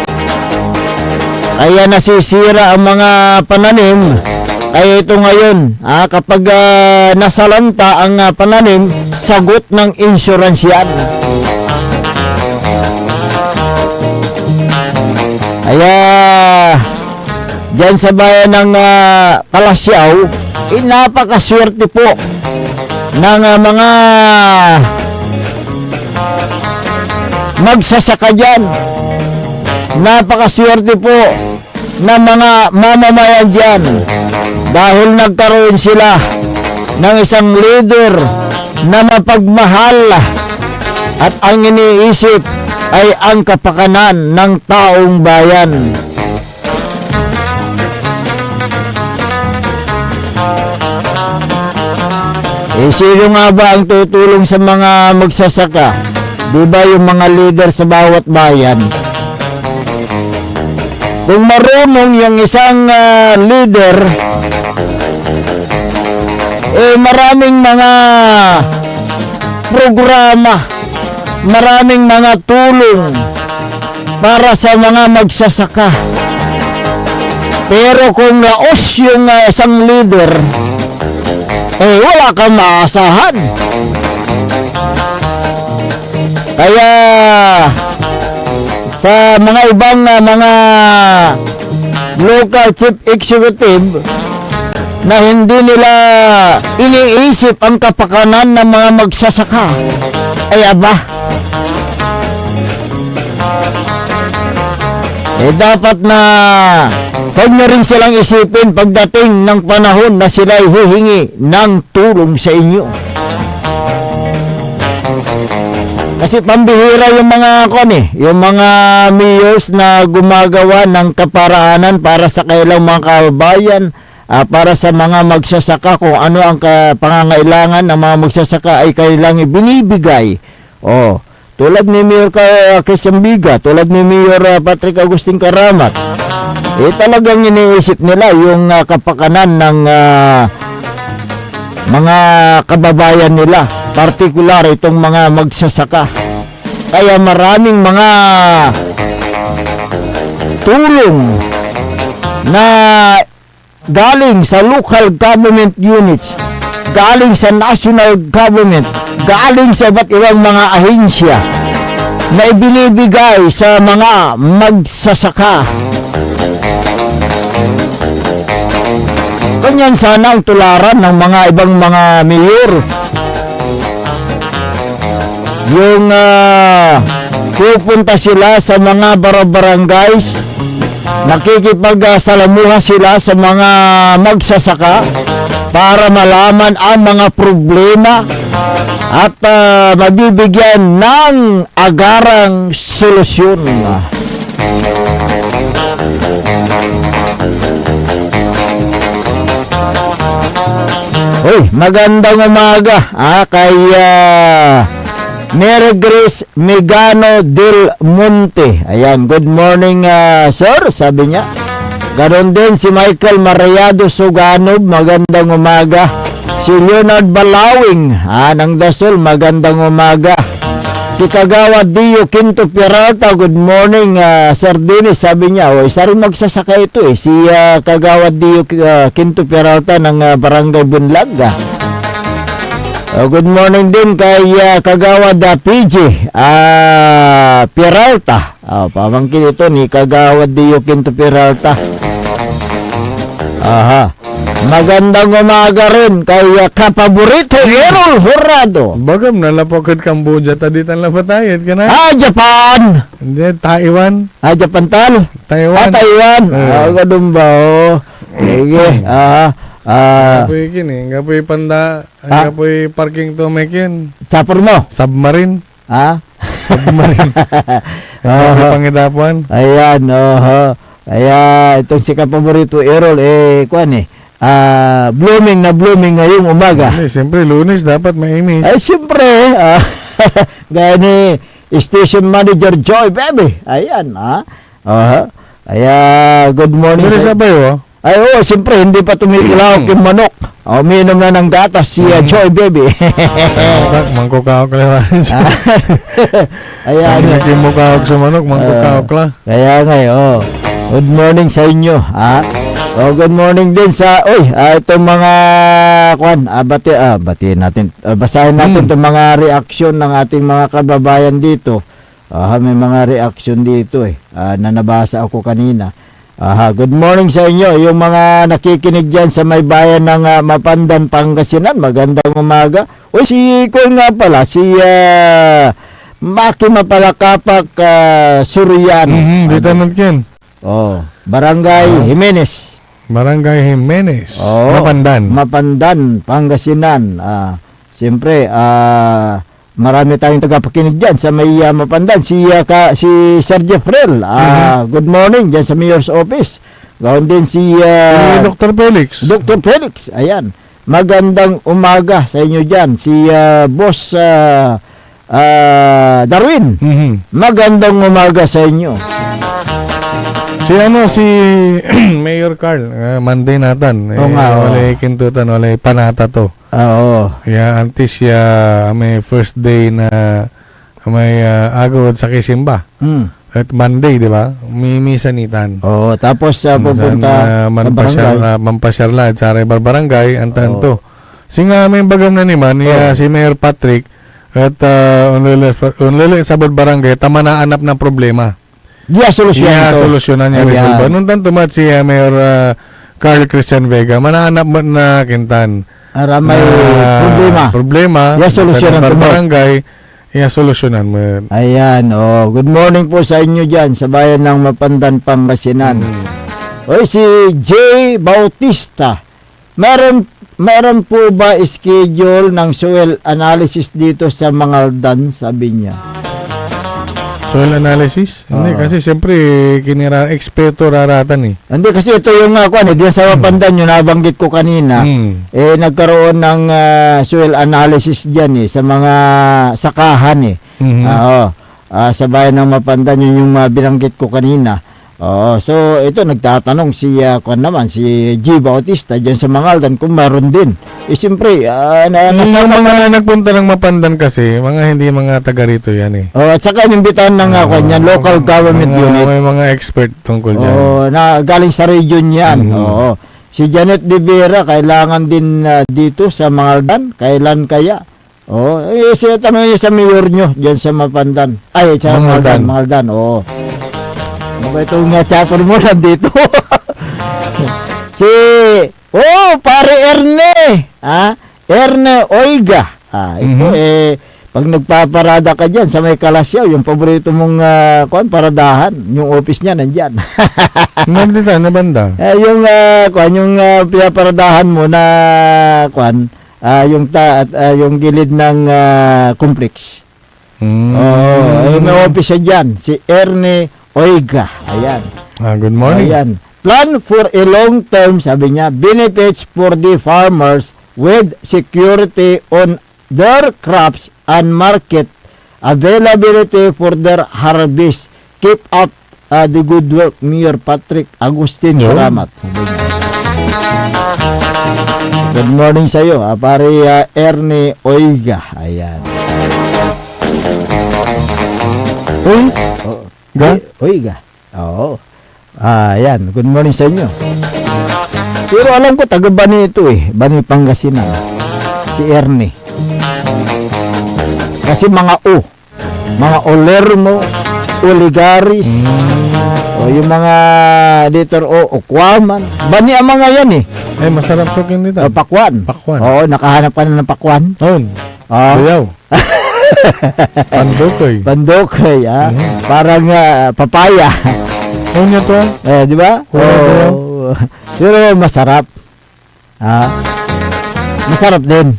Kaya nasisira ang mga pananim. Kaya ito ngayon, kapag nasalanta ang pananim, sagot ng insurance yan. Kaya dyan sa bayan ng Kalasyaw, napakaswerte po ng mga magsasaka dyan. Napakaswerte po ng mga mamamayan dyan dahil nagkaroon sila ng isang leader na mapagmahal at ang iniisip ay ang kapakanan ng taong bayan. Sino nga ba ang tutulong sa mga magsasaka? Di ba yung mga leader sa bawat bayan? Kung marunong yung isang leader, maraming mga programa, maraming mga tulong para sa mga magsasaka. Pero kung laos yung isang leader, wala kang maasahan. Kaya sa mga ibang mga local chief executive na hindi nila iniisip ang kapakanan ng mga magsasaka. Ay aba, dapat na huwag nyo rin silang isipin pagdating ng panahon na sila hihingi ng tulong sa inyo. Kasi pambihira yung mga yung mga mayors na gumagawa ng kaparaanan para sa kailang mga kababayan, para sa mga magsasaka, kung ano ang pangangailangan ng mga magsasaka ay kailang binibigay. Tulad ni Mayor Christian Biga, tulad ni Mayor Patrick Agustin Karamat, talagang iniisip nila yung kapakanan ng mga kababayan nila, partikular itong mga magsasaka. Kaya maraming mga tulong na galing sa local government units, galing sa national government, galing sa iba't ibang mga ahensya na ibinibigay sa mga magsasaka. Ganyan sana ang tularan ng mga ibang mga mayor. Yung pupunta sila sa mga barangays, nakikipagsalamuha sila sa mga magsasaka para malaman ang mga problema at mabibigyan ng agarang solusyon. Magandang umaga kay Mary Grace Megano del Monte. Ayan, good morning sir, sabi niya. Ganon din si Michael Mariado Suganob, magandang umaga. Si Leonard Balawing ng Dasol, magandang umaga. Si Kagawad Dio Quinto Peralta, good morning Sir Dennis, sabi niya. Isa rin magsasaka ito si Kagawad Dio Quinto Peralta ng Barangay Bunlag. Good morning din kay Kagawad PG Peralta. Pamangkin ito ni Kagawad Dio Quinto Peralta. Magandang umaga rin kay Kapaborito Errol Horado. Bagam nalapokad Cambodia, tadi tan lapatayat ka na. Japan! Hindi, Taiwan. Japan tal? Taiwan. Taiwan. Ganun ba? Sige. Gapoy kini, gapoy panda, gapoy parking to mekin. Chopper mo? Submarine. Submarine. Pangidapuan. Ayan, kaya itong si Kapaborito Errol, blooming na blooming ngayong umaga. Siyempre, Lunes dapat mainis. Siyempre, gaya ni Station Manager Joy, baby. Ayan, kaya, good morning. Pero sabayo, siyempre, hindi pa tumitilawak yung manok. Uminom na ng gatas si Joy, baby. Mangkukawak lang. Ayan. Nakimukawak sa manok, mangkukawak lang. Kaya ngayon, good morning sa inyo, good morning din sa itong mga batiin natin. Basahin natin itong mga reaksyon ng ating mga kababayan dito. May mga reaksyon dito na nabasa ako kanina. Good morning sa inyo, yung mga nakikinig dyan sa may bayan ng Mapandan, Pangasinan. Magandang umaga. Si Kung nga pala, si Maki Mapalakapak Surian. Dito natin. Barangay Jimenez. Barangay Jimenez. Mapandan. Mapandan, Pangasinan. Siyempre, marami tayong tagapakinig dyan sa may Mapandan. Si Sir Jeffrel, good morning dyan sa Mayor's Office. Gawin din si Dr. Felix. Dr. Felix, ayan. Magandang umaga sa inyo dyan. Si Boss Darwin. Magandang umaga sa inyo. Si Mayor Carl, Monday natan. Walay kintutan, walay panata to. Antes siya may first day na may agod sa Kisimba. At Monday, di ba? Mimisa-nitan. Tapos pupunta mampasyarla sa barangay, antan to. Singa may bagam na naman, si Mayor Patrick at unlili sa barangay, tama na anap na problema. solusyonan niya resolve. Nung tanto mat si Mayor Carl Christian Vega, manahanap mo na kintan. Ara may problema. Problema. Ya, solusyonan mo. Barangay, ya, solusyonan mo. Ayan, good morning po sa inyo dyan sa bayan ng Mapandan, Pangasinan. Oy, si J. Bautista, meron po ba schedule ng soil analysis dito sa Mangaldan, sabi niya? Soil analysis? Hindi, kasi siyempre, eksperto raratan eh. Hindi, kasi ito yung diyan sa Mapandan, yung nabanggit ko kanina, nagkaroon ng soil analysis dyan sa mga sakahan sa bayan ng Mapandan, yun yung binanggit ko kanina. So ito nagtatanong si si G. Bautista diyan sa Mangaldan kung meron din. Siyempre, yung mga nagpunta ng Mapandan kasi, mga mga taga rito yan eh. at saka inimbitahan ng local government unit. May mga expert tungkol dyan. Na galing sa region yan. Si Janet De Vera kailangan din dito sa Mangaldan. Kailan kaya? Tanong niyo sa mayor nyo diyan sa Mapandan. Ay, sa Mangaldan. Ano ba itong chapter mo nandito? Pare Erne. Erne Oiga. Ito pag nagpaparada ka dyan sa may Kalasyaw, yung paborito mong paradahan, yung office niya nandyan. Nandito, na banda? Yung pinaparadahan mo na yung gilid ng complex. May office siya dyan, si Erne Oiga. Ayan. Good morning. Ayan. Plan for a long term, sabi niya, benefits for the farmers with security on their crops and market availability for their harvest. Keep up the good work, Mayor Patrick Agustin. Salamat. Good morning sa iyo, pare Erne Oiga. Ayan. Oiga. Ayan. Good morning sa inyo. Pero alam ko, taga Bani ito Bani Pangasinan. Si Erne. Kasi mga Olermo, Oligaris, yung mga dito, Okwaman. Bani ang mga yan masarap sukin dito. Pakwan. Nakahanap ka na ng pakwan. Bayaw. Pandokoy, parang papaya. Niya to? Di ba? Pero masarap. Masarap din.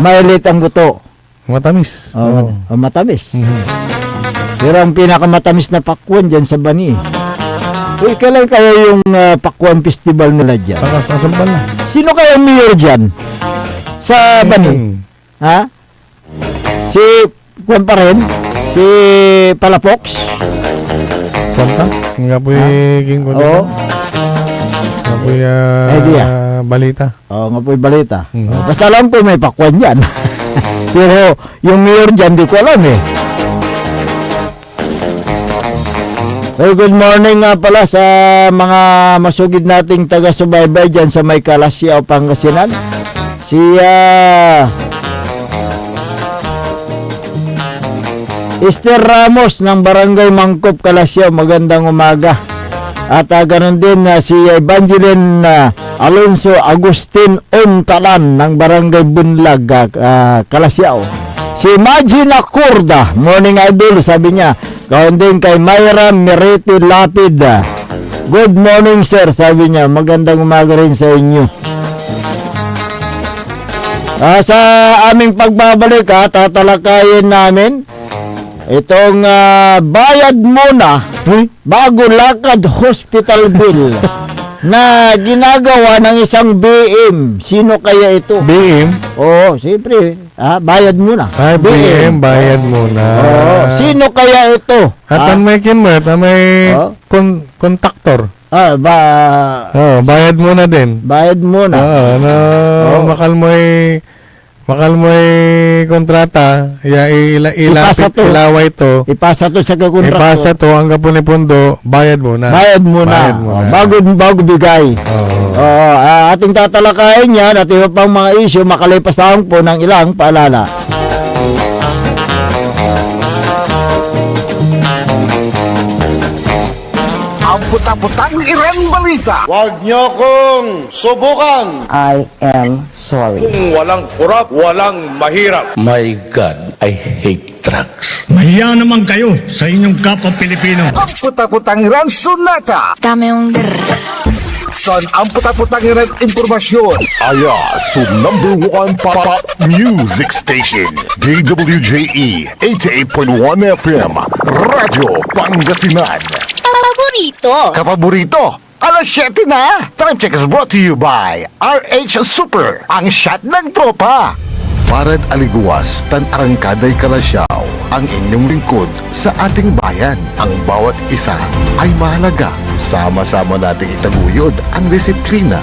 Mailit ang buto. Matamis. Matamis. Pero ang pinakamatamis na pakwan dyan sa Bani. Kailan kaya yung pakwan festival nila dyan? Sino kaya ang mayor dyan? Sa Bani? Si Juan pa rin? Si Palafox? Kuwanta? Nga po yung nga po balita. Nga po yung balita. Basta alam ko may pakwan dyan. Pero yung mayor dyan, di ko alam good morning nga pala sa mga masugid nating taga-subaybay dyan sa may Kalasyaw, Pangasinan. Esther Ramos ng Barangay Mangkop, Kalasyaw, magandang umaga. At ganun din si Evangeline Alonso Agustin Ontalan ng Barangay Bunlag, Kalasyaw. Si Magina Kurda, morning idol, sabi niya. Gawin din kay Mayra Merete Lapid. Good morning sir, sabi niya. Magandang umaga rin sa inyo. Sa aming pagbabalik tatalakayin namin itong bayad muna bago lakad hospital bill na ginagawa ng isang BM. Sino kaya ito? BM? Siyempre. Bayad muna. BM, bayad muna. Sino kaya ito? At may kontaktor. Bayad muna din. Bayad muna. Bakal mo'y kontrata, ilaway to. Ipasa to sa kontrakto. Ipasa to ang kapunipundo, bayad muna. Bago bigay. Ating tatalakayin yan at iba pang mga issue makalipas lang po ng ilang paalala. puta-putang Iran Balita. Huwag niyo kong subukan. I am sorry. Kung walang kurap, walang mahirap. My God, I hate trucks. Mahiya naman kayo sa inyong kapwa Pilipino. Ang puta-putang Iran Sunata. Dame yung Son ang puta-putang Iran impormasyon. Aya sa number 1 pop music station. DWJE 88.1 FM. Radyo Pangasinan. paborito. Kapaborito, alas 7 na. Time check is brought to you by RH Super, ang shot ng tropa. Parad aliguas, tan arangkaday kalasyaw, ang inyong lingkod sa ating bayan. Ang bawat isa ay mahalaga. Sama-sama nating itaguyod ang disiplina,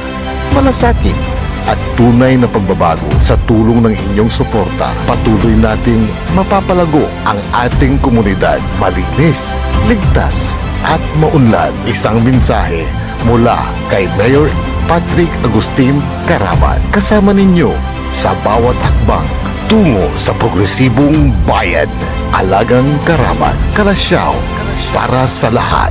malasakit, at tunay na pagbabago. Sa tulong ng inyong suporta, patuloy nating mapapalago ang ating komunidad. Malinis, ligtas, at maunlad. Isang mensahe mula kay Mayor Patrick Agustin Caraman. Kasama ninyo sa bawat hakbang tungo sa progresibong bayan. Alagang Caraman, Kalasyaw, para sa lahat.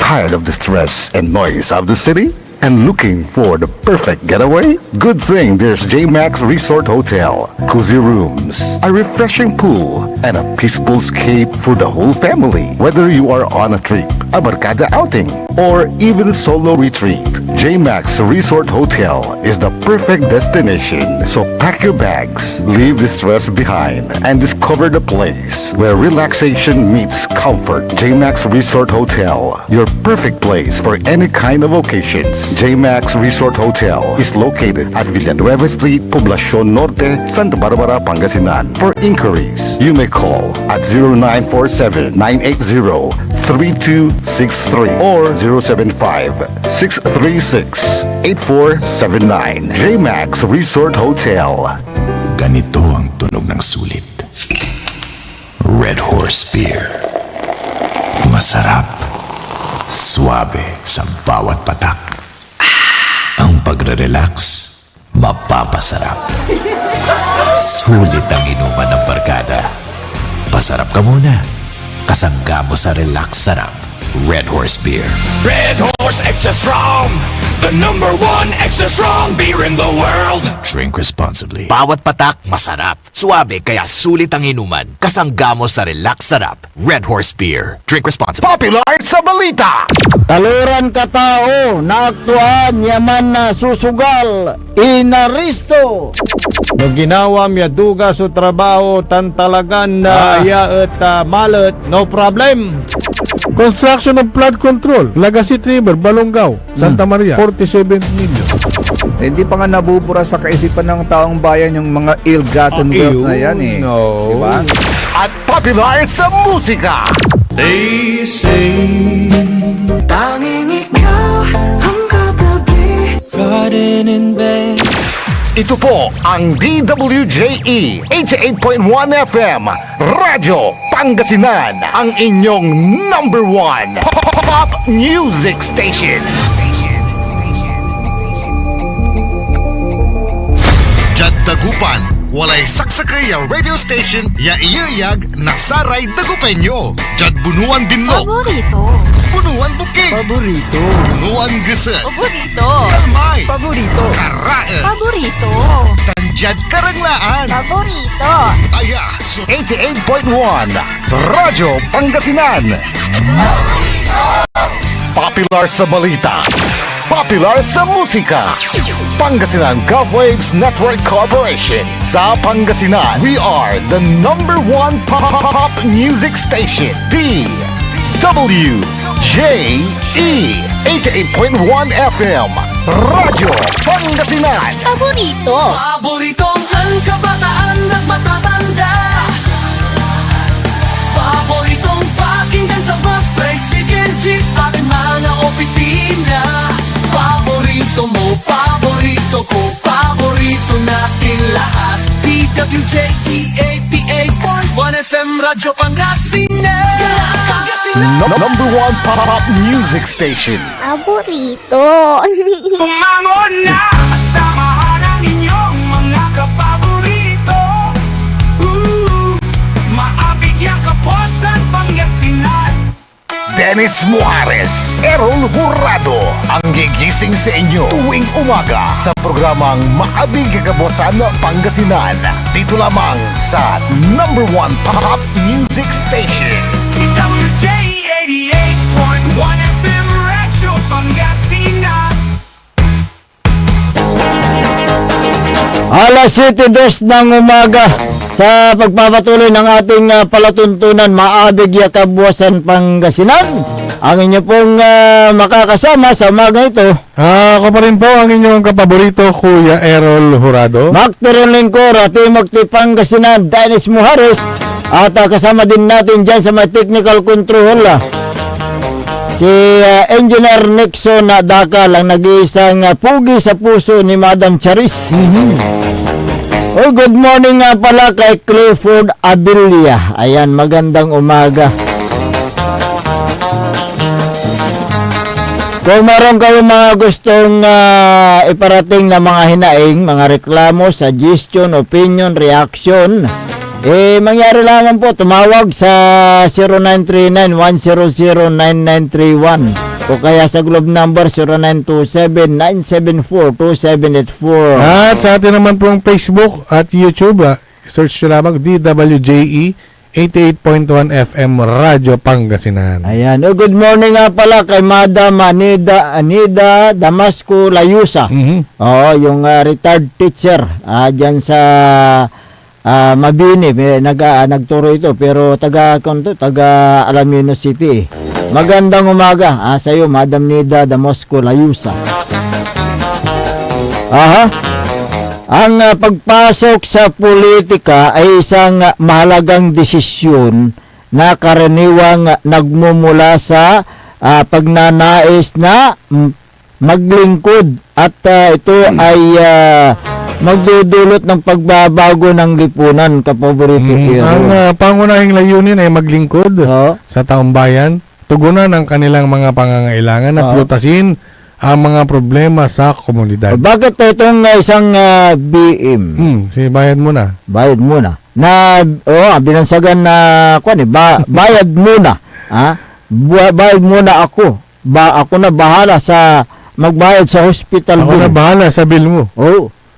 Tired of the stress and noise of the city? And looking for the perfect getaway? Good thing there's JMax Resort Hotel. Cozy rooms, a refreshing pool, and a peaceful escape for the whole family. Whether you are on a trip, a barkada outing, or even solo retreat, JMax Resort Hotel is the perfect destination. So pack your bags, leave the stress behind, and discover the place where relaxation meets comfort. JMax Resort Hotel, your perfect place for any kind of occasions. JMax Resort Hotel is located at Villanueva Street, Poblacion Norte, Santa Barbara, Pangasinan. For inquiries, you may call at 0947-980-3263 or 075-636-8479. JMax Resort Hotel. Ganito ang tunog ng sulit. Red Horse Beer. Masarap. Suabe sa bawat patak. Ang pagre-relax, mapapasarap. Sulit ang inuman ng barkada. Pasarap ka muna. Kasangga mo sa relax sarap. Red Horse Beer. Red Horse Extra Strong, the #1 extra strong beer in the world. Drink responsibly. Bawat patak, masarap. Suabe, kaya sulit ang inuman. Kasangga mo sa relax sarap. Red Horse Beer. Drink responsibly. Popular sa balita. Taluran katao, naaktuan, yaman na susugal, inaristo. No ginawa miya duga sa trabaho tan talagan na ya at malat, no problem. Construction of flood control, Lagasit River, Balongaw, Santa Maria, 47 million. Hindi pa nga nabubura sa kaisipan ng taong bayan yung mga ill-gotten wealth na yan eh. No. Diba? At popular sa musika. They say Tanging ikaw ang katabi. Garden in bed. Ito po ang DWJE 88.1 FM Radyo Pangasinan, ang inyong #1 pop music station. Jad Dagupan, walay saksakay ang radio station ya iyayag nasaray Dagupenyo. Jad Bunuan Binlog, Paborito. Bunuan Bukid, Paborito. Bunuan Geset, Paborito. Kalmay, Paborito. Karae, Paborito. Tanjad Karanglaan. Paborito. Aya, so 88.1 Radyo Pangasinan. Popular sa balita. Popular sa musika. Pangasinan Golfwaves Network Corporation. Sa Pangasinan, we are the #1 pop music station. DWJE 88.1 FM Radyo Pangasinan. Paborito. Paboritong ang kabataan at matatanda. Paboritong pakinggan sa bus, tricycle, jeep at mga opisina. Paborito mo, paborito ko, paborito natin lahat. DWJE 88.1 FM Radyo Pangasinan. #1 pop music station. Paborito. Umangon na at samahan ang inyong mga kapaborito. Maabig yang kaposan Pangasinan. Dennis Muares, Errol Jurado, ang gigising sa inyo tuwing umaga sa programang Maabig Kagabosan Pangasinan. Dito lamang sa number 1 Pop Music Station. WJ 88.1 FM Radyo Pangasinan. Alas 7:02 ng umaga sa pagpapatuloy ng ating palatuntunan Maabig Kabuwasan Pangasinan. Ang inyo pong makakasama sa umaga ito. Ako pa rin po ang inyong kapaborito, Kuya Errol Jurado. Maktiron Lingkor, Timokti Pangasinan, Dennis Muares. At kasama din natin dyan sa may technical control si Engineer Nixon Dakal, ang nag-iisang pugi sa puso ni Madam Charis. Oh, good morning nga pala kay Clifford Abilia. Ayan, magandang umaga. Kung meron kayong mga gustong iparating na mga hinaing, mga reklamo, suggestion, opinion, reaction, mangyari lamang po, tumawag sa 0939-100-9931 o kaya sa Globe number 0927-974-2784. At sa atin naman pong Facebook at YouTube, search nyo lamang DWJE 88.1 FM Radyo Pangasinan. Ayan. Good morning nga pala kay Madam Anida Damasco Layusa. Yung retired teacher dyan sa Mabini. Nagturo ito pero taga Alamino City. Magandang umaga sa iyo, Madam Nida Damasco Layusa. Ang pagpasok sa politika ay isang mahalagang desisyon na karaniwang nagmumula sa pagnanais na maglingkod at ito ay magdudulot ng pagbabago ng lipunan, kapaborito. Ang pangunahing layunin ay maglingkod sa taong bayan, tugunan ang kanilang mga pangangailangan at lutasin ang mga problema sa komunidad. Bakit itong isang BM? Si bayad muna. Bayad muna. Na binansagan na bayad muna. Bayad muna ako. Ako na bahala sa magbayad sa hospital bill. Ako na bahala sa bill mo.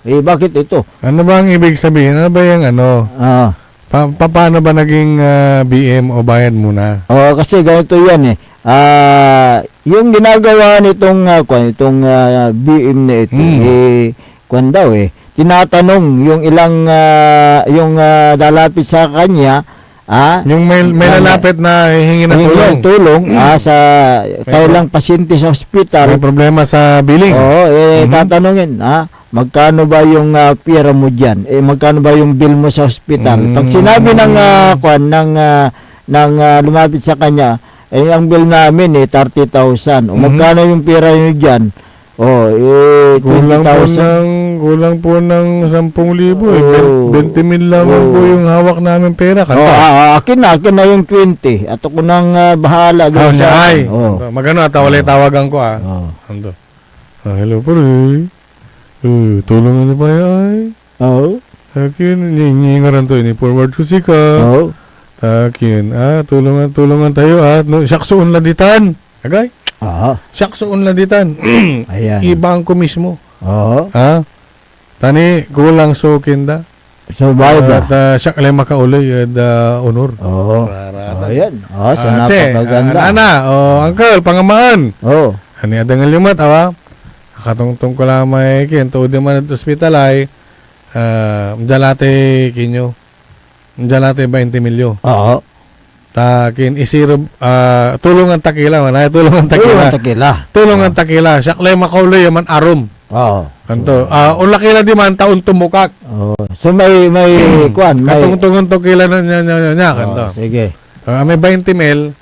Bakit ito? Ano ba ang ibig sabihin? Ano ba yung paano ba naging BM o bayad muna? Kasi ganito yan yung ginagawa nitong BM na ito, tinatanong yung ilang yung lalapit sa kanya, yung may lalapit na hihingi ng tulong sa kailang pasyente sa ospital. May problema sa billing. Tatanungin, magkano ba yung pera mo diyan? Magkano ba yung bill mo sa ospital? Pag sinabi ng lumapit sa kanya, ang bill namin 30,000. Magkano yung pera nyo dyan? 20,000. Kulang po ng 10,000. 20,000 lamang po yung hawak namin pera. Akin na yung 20. At ako nang bahala. Magano tawagan ko hello pare. Tulungan na ba ay? Akin, nyingaran to. Forward ko si ka. Akin, tulungan tayo syaksoon laditan. Agay? Syaksoon laditan. Ibangko mismo. Tani, kulang sukin da. So, bayad da. At siyak lang makauloy honor. Ayan. So, napakaganda. Uncle, pangamaan. Ani adangal lumat, Katungtong ko lang may tuod naman at ospital ay mjalate kinyo. Mjalate 20 milyo. Takin isiro tulungan takila man ay tulungan takila. Siyaklay makauloy man arom. Kanto. Ulakila di man taon tumukak. So may kuan, may katungtungan to kila nya kanto. Sige. May 20 mil.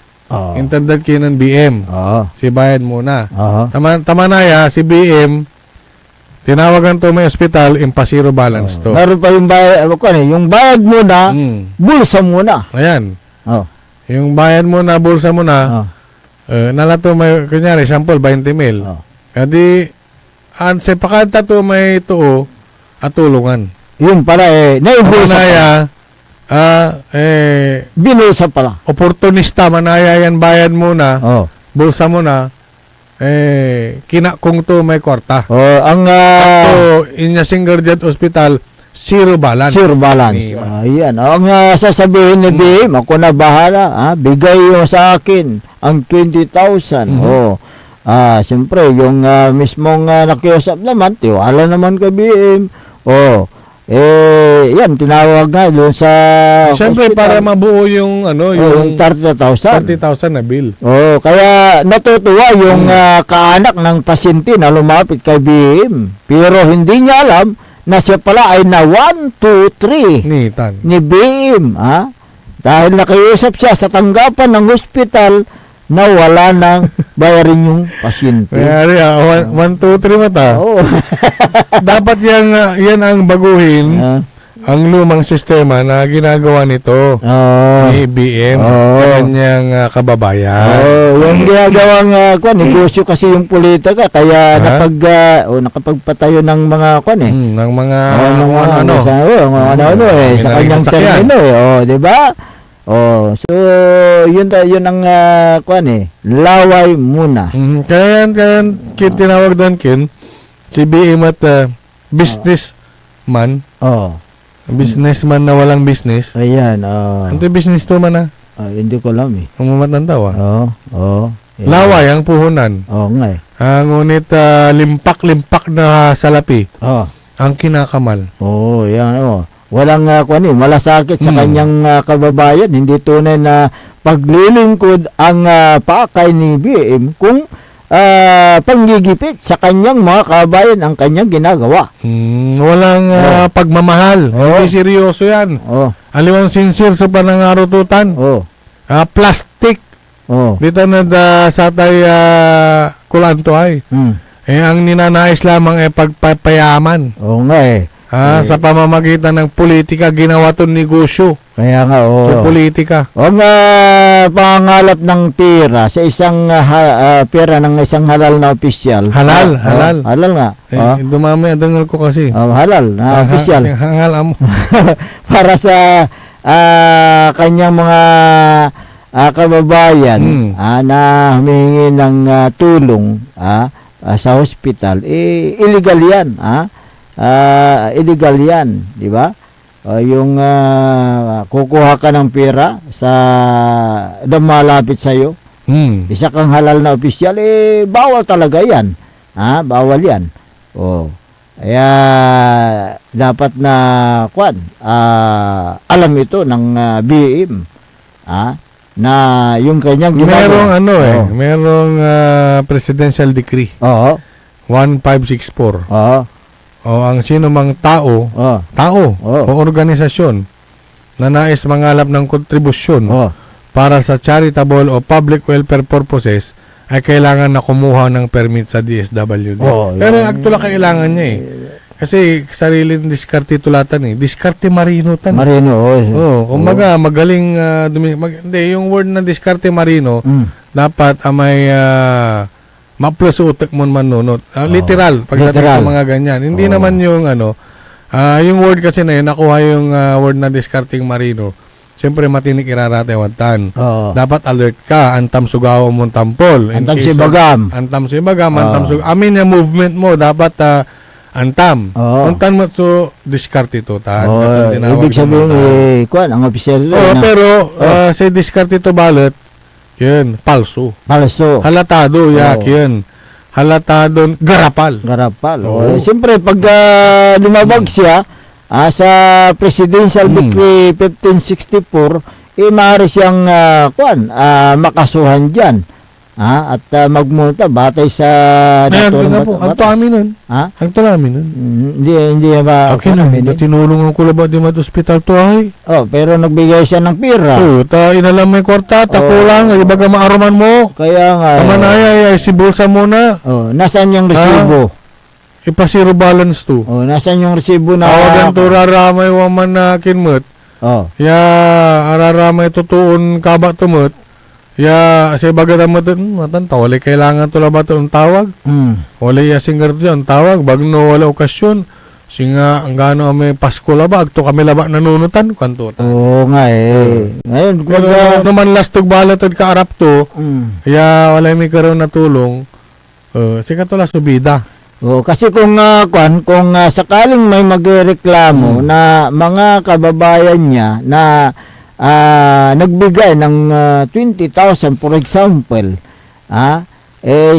Intended kinan BM. Si bayad muna. Tamanaya si BM tinawagan to may ospital, impasiro balance to. Meron pa yung bayad, yung bayad muna, bulsa muna. Ayan. Yung bayad muna, bulsa muna, nalato may, kunyari, sample, 20 mil. Kadi, anse, pakanta to may tuo, at tulungan. Yung pala naibulsa. Binusa pala. Oportunista, manayayan bayad muna, bulsa mo na, kinakong to may kwarta. Ang Inya Singardiat Hospital, zero balance. Zero balance. Ayan. Ang sasabihin ni BM, ako na bahala. Bigay yung sa akin ang 20,000. Siyempre, yung mismong nakiusap naman, tiwala naman ka BM. Yan, tinawag nga doon sa Siyempre, hospital. para mabuo yung, yung 30,000. 30,000 na bill. Kaya natutuwa yung kaanak ng pasyente na lumapit kay BM. Pero hindi niya alam na siya pala ay na 1, 2, 3 ni BM. Dahil nakiusap siya sa tanggapan ng hospital na wala nang bayarin yung pasyente. Kaya 1, 2, 3 mata. Dapat yan ang baguhin ang lumang sistema na ginagawa nito ni BM sa kanyang kababayan. Yung ginagawang negosyo kasi yung politika kaya nakapagpatayo ng mga ng mga sa kanyang termino di ba? So yun ang laway muna. Kaya tinawag doon si BM at businessman. Businessman na walang business. Ayan. Ano business to man hindi ko alam eh. Umamat ng tawa. Yeah. Laway ang puhunan. Nga eh. Ngunit limpak-limpak na salapi. Ang kinakamal. Yan walang malasakit sa kanyang kababayan. Hindi tunay na paglilingkod ang pakay ni BM kung panggigipit sa kanyang mga kababayan ang kanyang ginagawa. Walang pagmamahal. Hindi seryoso yan. Aliwang sincere sa panangarututan. Plastic. Dito na sa tay kulanto ay. Ang ninanais lamang ay pagpapayaman. Nga eh. Sa pamamagitan ng politika, ginawa itong negosyo. Kaya nga, So, politika. Ang pangalap ng pera sa isang pera ng isang halal na opisyal. Halal. Halal nga. Dumami ang dangal ko kasi. Halal na opisyal. Hangal mo. Para sa kanyang mga kababayan na humingi ng tulong sa hospital, illegal yan. Illegal yan, di ba? Yung kukuha ka ng pera sa malapit sa iyo. Isa kang halal na opisyal, bawal talaga yan. Bawal yan. Kaya dapat na alam ito ng BM. Na yung kanyang ginagawa. Merong presidential decree. 1564. Ang sino mang tao o organisasyon na nais mangalap ng kontribusyon para sa charitable o public welfare purposes ay kailangan na kumuha ng permit sa DSWD. Pero actually kailangan niya kasi sariling diskarte tulatan diskarte marino tan. Kumbaga magaling yung word na diskarte marino dapat may ma-plus utak mo manunot. Literal, pagdating sa mga ganyan. Hindi naman yung yung word kasi na yun, nakuha yung word na discarding marino. Siyempre, matinik iraratewantan. Dapat alert ka, antam sugaw mong tampol. Antam si bagam. Antam si bagam, antam sugaw. Amin yung movement mo, dapat antam. Antam mo, so, discard ito. Ibig sabihin, ang opisyal. Pero, sa discard ito balot, yun, palso. Halatado, yun. Halatado, garapal. Siyempre, pag lumabag siya sa Presidential Decree 1564, maaari siyang makasuhan dyan. At magmulta batay sa ang amin nun. Ang amin nun. Hindi ba? Okay na, tinulungan ko lang ba di hospital to ay? Pero nagbigay siya ng pira. Inalam may kwarta, takulang, ibaga maaruman mo. Kaya nga. Kamanaya, si bulsa muna. Nasaan yung resibo? Ipasiro balance to. Nasaan yung resibo na? Awagan to raramay waman na kinmut. Araramay tutuon kaba tumut. Kasi baga matan wala kailangan to labat ang tawag. Wala singer diyan tawag bagno wala okasyon. Singa, ang gano kami Pasko laba, agto kami laba nanunutan, kanto. Oo nga eh. Ngayon, Pero naman lastog balatad ka arap to, kaya wala may karoon na tulong, sika to la subida. Oo, kasi kung sakaling may magreklamo na mga kababayan niya na nagbigay ng 20,000 for example,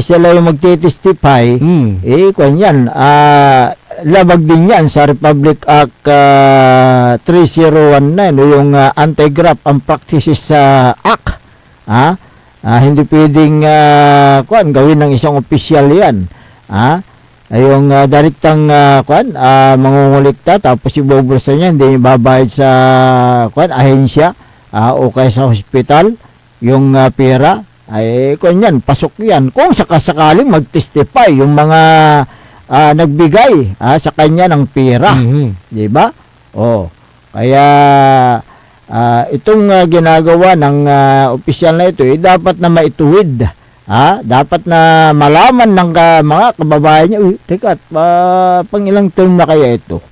sila yung magtitestify, yan, labag din yan sa Republic Act 3019 o yung Anti-Graft and Practices Act. Hindi pwedeng gawin ng isang opisyal yan. Yung direktang mangungulikta tapos ibubulsa niya, hindi babayad sa ahensya o kaya sa hospital yung pera, ay yan, pasok yan. Kung sakasakaling mag-testify yung mga nagbigay sa kanya ng pera, di ba? Kaya itong ginagawa ng opisyal na ito, dapat na maituwid. Dapat na malaman ng mga kababayan niya, teka, pang ilang term na kaya ito?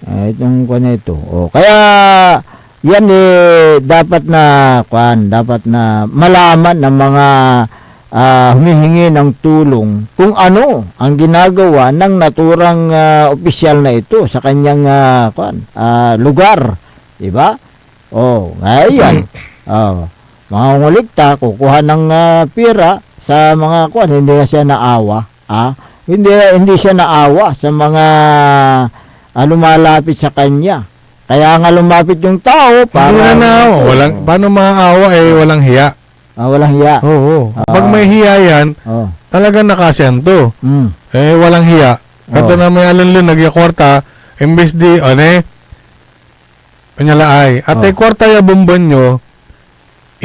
Itong na ito. Kaya yan dapat na malaman ng mga humihingi ng tulong kung ano ang ginagawa ng naturang opisyal na ito sa kanyang lugar, di ba? Ngayon, mangungulikta, kukuha ng pera sa mga hindi na siya naawa. Hindi siya naawa sa mga lumalapit sa kanya. Kaya nga lumapit yung tao para Paano maawa walang hiya. Walang hiya. Oo. Pag may hiya yan, talagang nakasento. Walang hiya. Kato na may alanlun, nagyakwarta, imbes di, panyalaay. At kwarta ya bumbon nyo,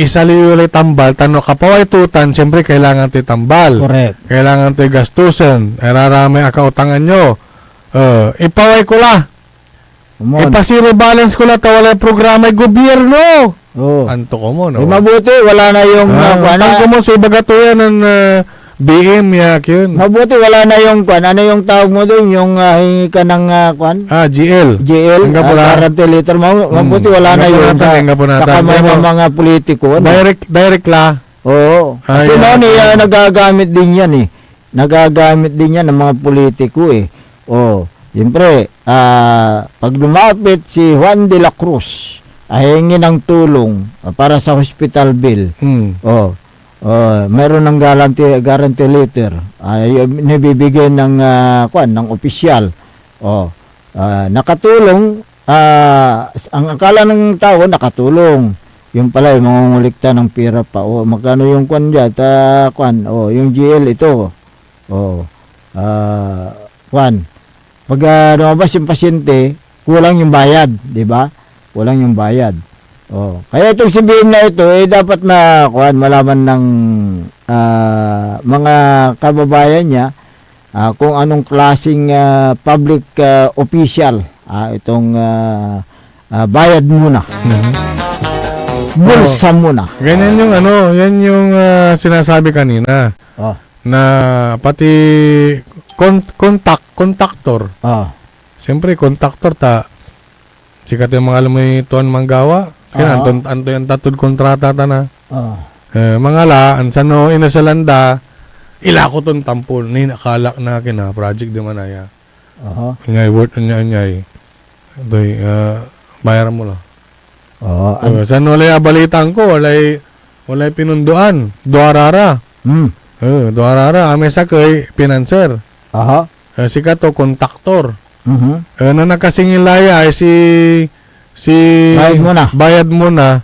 isaliwalay tambal, tano kapaway tutan, siyempre kailangan ti tambal. Correct. Kailangan ti gastusan, raramay akautangan nyo. Ipaway ko la. Ipasiro balance ko la, tawala programa gobyerno. Anto ko mo, no? Mabuti, wala na yung Anto mo sa ibagatuyan ng BM yak yun. Mabuti, wala na yung ano yung tawag mo doon, yung hingi ka ng GL. Guarantee letter. Mabuti, wala na yun sa kamay ng mga politiko. Direct la. Oo. Kasi noon nagagamit din yan Nagagamit din yan ng mga politiko siyempre, pag lumapit si Juan de la Cruz, hingi ng tulong para sa hospital bill. Meron ng guarantee letter. Nabibigyan ng ng opisyal. Nakatulong, ang akala ng tao nakatulong. Yung pala mangungulikta ng pera pa. Magkano yung diyan? Yung GL ito. Pag lumabas yung pasyente, kulang yung bayad, di ba? Kulang yung bayad. Kaya itong sabihin na ito, dapat na malaman ng mga kababayan niya kung anong klaseng public official itong bayad muna. Bulsa muna. Ganyan yung yan yung sinasabi kanina. Na pati kontraktor. Siyempre kontraktor sikat yung mga alam mo yung tuwan manggawa. Kaya anto yung tatod kontrata na. Mga la, ansano inasalanda, ilako ton tampon, nakalak na project di man aya. Anyay, worth anyay. Doy, bayaran mo lang. Saan walay abalitan ko, walay pinunduan, duarara. Duarara, ame sakay, financer. Sikat to, kontraktor. Na nakasingilaya ay bayad mo na.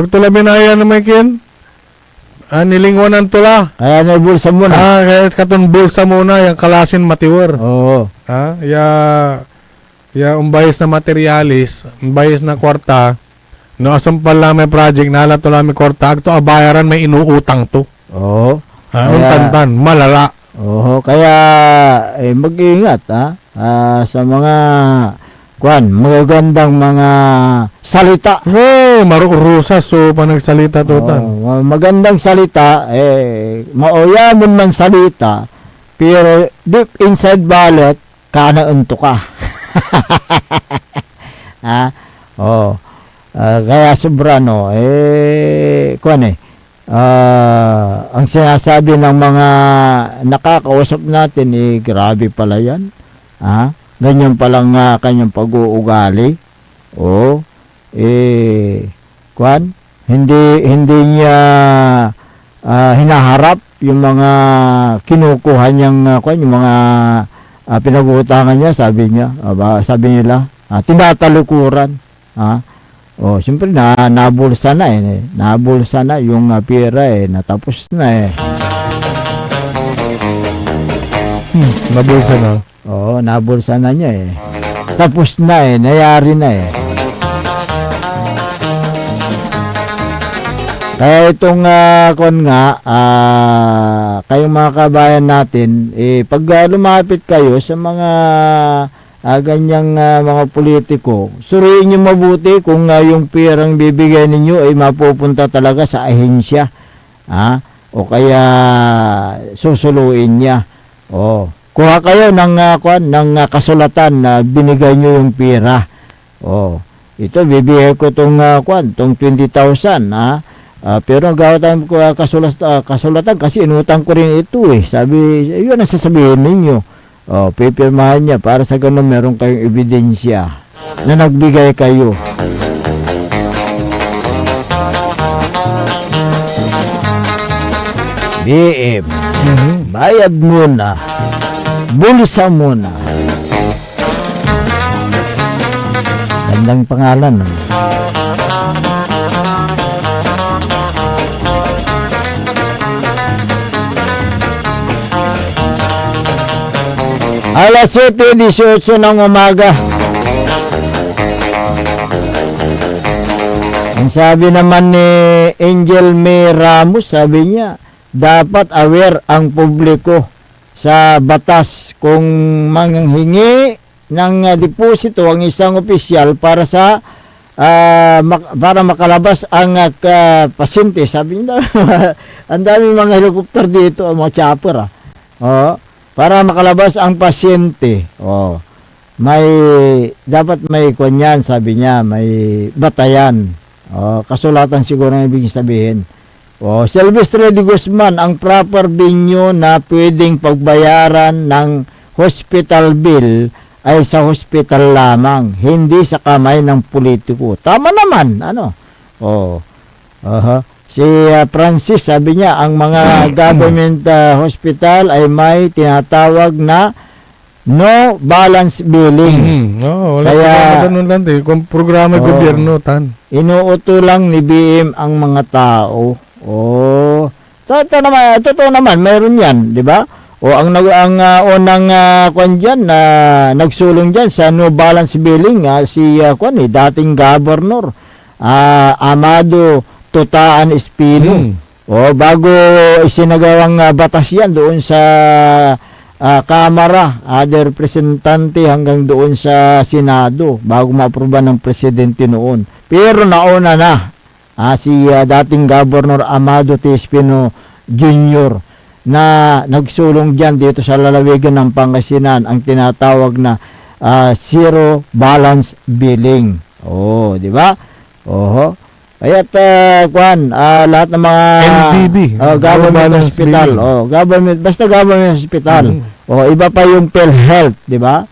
Tula binaya na may kin. Nilingwanan tula. Kaya na bulsa mo na. Kaya katon bulsa mo na, yung kalasin matiwer. Umbayis na materialis, umbayis na kwarta, no asam pala may project, nala tula may kwarta, agto bayaran may inuutang to. Untantan, malala. Kaya mag-iingat sa mga magagandang mga salita. Marurusas so panagsalita to magandang salita, maoyaman man salita, pero deep inside ballot, kanaunto ka. Ha? Oh. Kaya sobra no, ang sinasabi ng mga nakakausap natin, grabe pala yan. Ha? Ganyan palang kanyang pag-uugali. Oh, hindi niya hinaharap yung mga kinukuha niyang yung mga pinag-uutangan niya, sabi nila, tinatalukuran. Ha? Oh, siyempre nabulsa na nabulsa na yung pera natapos na Nabulsa na. Oo, nabulsa na niya tapos na nayari na Kaya itong kayong mga kabayan natin, pag lumapit kayo sa mga ganyang mga politiko, suriin nyo mabuti kung yung perang bibigay ninyo ay mapupunta talaga sa ahensya, o kaya susuluin niya. Kuha kayo ng kasulatan na binigay nyo yung pera. Ito bibigay ko tong 20,000, pero gawa tayong kasulatan kasi inutang ko rin ito sabi, yun ang sasabihin ninyo. Pipirmahan niya para sa ganun meron kayong ebidensya na nagbigay kayo. BM, bayad muna, bulsa muna. Gandang pangalan. Alas 7:18 ng umaga. Ang sabi naman ni Angel May Ramos, sabi niya, dapat aware ang publiko sa batas kung manghingi ng deposito ang isang opisyal para sa para makalabas ang pasyente. Sabi niya, ang dami mga helicopter dito, mga chopper. Para makalabas ang pasyente. Dapat may kunyan, sabi niya, may batayan. Kasulatan siguro ang ibig sabihin. Silvestre de Guzman, ang proper venue na pwedeng pagbayaran ng hospital bill ay sa hospital lamang, hindi sa kamay ng politiko. Tama naman, Si Francis, sabi niya, ang mga government hospital ay may tinatawag na no balance billing. Kaya ganun lang kung programa gobyerno inuuto lang ni BM ang mga tao. Totoo naman, mayroon yan, di ba? Ang unang nagsulong diyan sa no balance billing si dating governor Amado Tutaan Espino. Bago isinagawang batas yan doon sa Kamara de Representante hanggang doon sa Senado bago ma-aproba ng presidente noon. Pero nauna na si dating Governor Amado T. Espino Jr. na nagsulong dyan dito sa lalawigan ng Pangasinan ang tinatawag na zero balance billing. Di ba? Kaya't lahat ng mga government hospital, basta government hospital. Iba pa yung PhilHealth, di ba?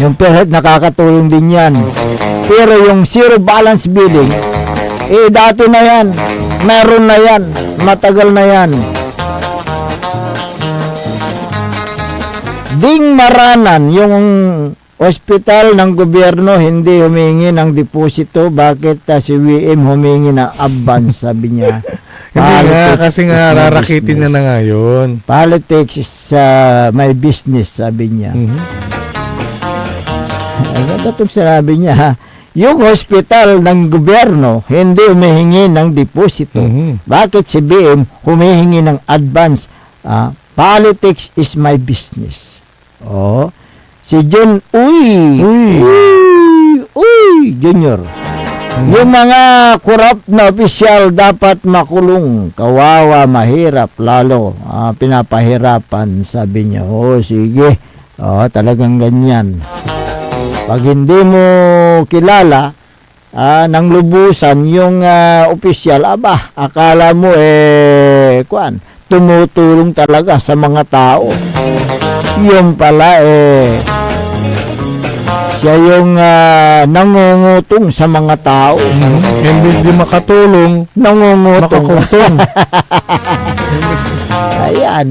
Yung PhilHealth nakakatulong din yan. Pero yung zero balance billing, dati na yan, meron na yan, matagal na yan. Ding Maranan, yung hospital ng gobyerno hindi humingi ng deposito, bakit si WM humingi ng advance, sabi niya. Hindi nga, kasi nga rarakitin niya na nga yun. Politics is my business, sabi niya. Ang ganda itong sinabi niya, yung hospital ng gobyerno hindi humihingi ng deposito. Bakit si BM humihingi ng advance? Politics is my business. Si John Junior. Yung mga corrupt na opisyal dapat makulong. Kawawa, mahirap, lalo pinapahirapan, sabi niya. Sige, Oo, talagang ganyan. Pag hindi mo kilala ng lubusan yung opisyal, akala mo tumutulong talaga sa mga tao. Yung pala siya yung nangungutong sa mga tao. Imbis di makatulong, Nangungutong. makakutong. Ayan.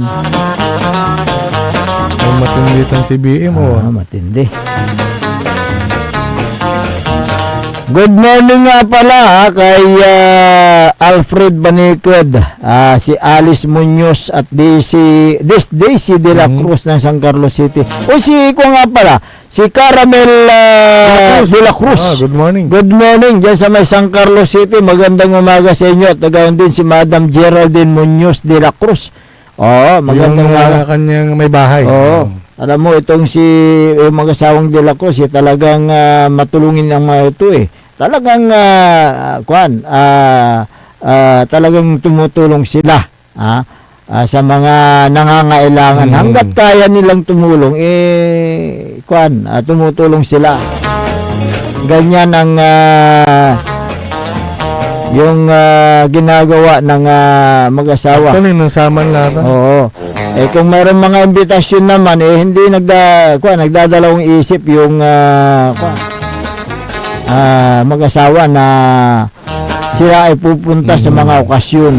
Ang matindi itong si BM mo. Matindi. Good morning nga pala kay Alfred Banikod, si Alice Munoz at Daisy de la Cruz ng San Carlos City. O si ko nga pala, si Caramel de la Cruz. Good morning. Good morning dyan sa may San Carlos City. Magandang umaga sa inyo. At nagayon din si Madam Geraldine Munoz de la Cruz. Magandang umaga. Kanyang may bahay. Alam mo, itong si mag-asawang de la Cruz, talagang matulungin ang mga ito Talagang talagang tumutulong sila sa mga nangangailangan. Hanggat kaya nilang tumulong, tumutulong sila. Ganyan ang yung ginagawa ng mag-asawa. Actually, nasaman lahat. Oo. Kung mayroong mga imbitasyon naman, hindi nagdadalawang isip yung mag-asawa na sila ay pupunta sa mga okasyon.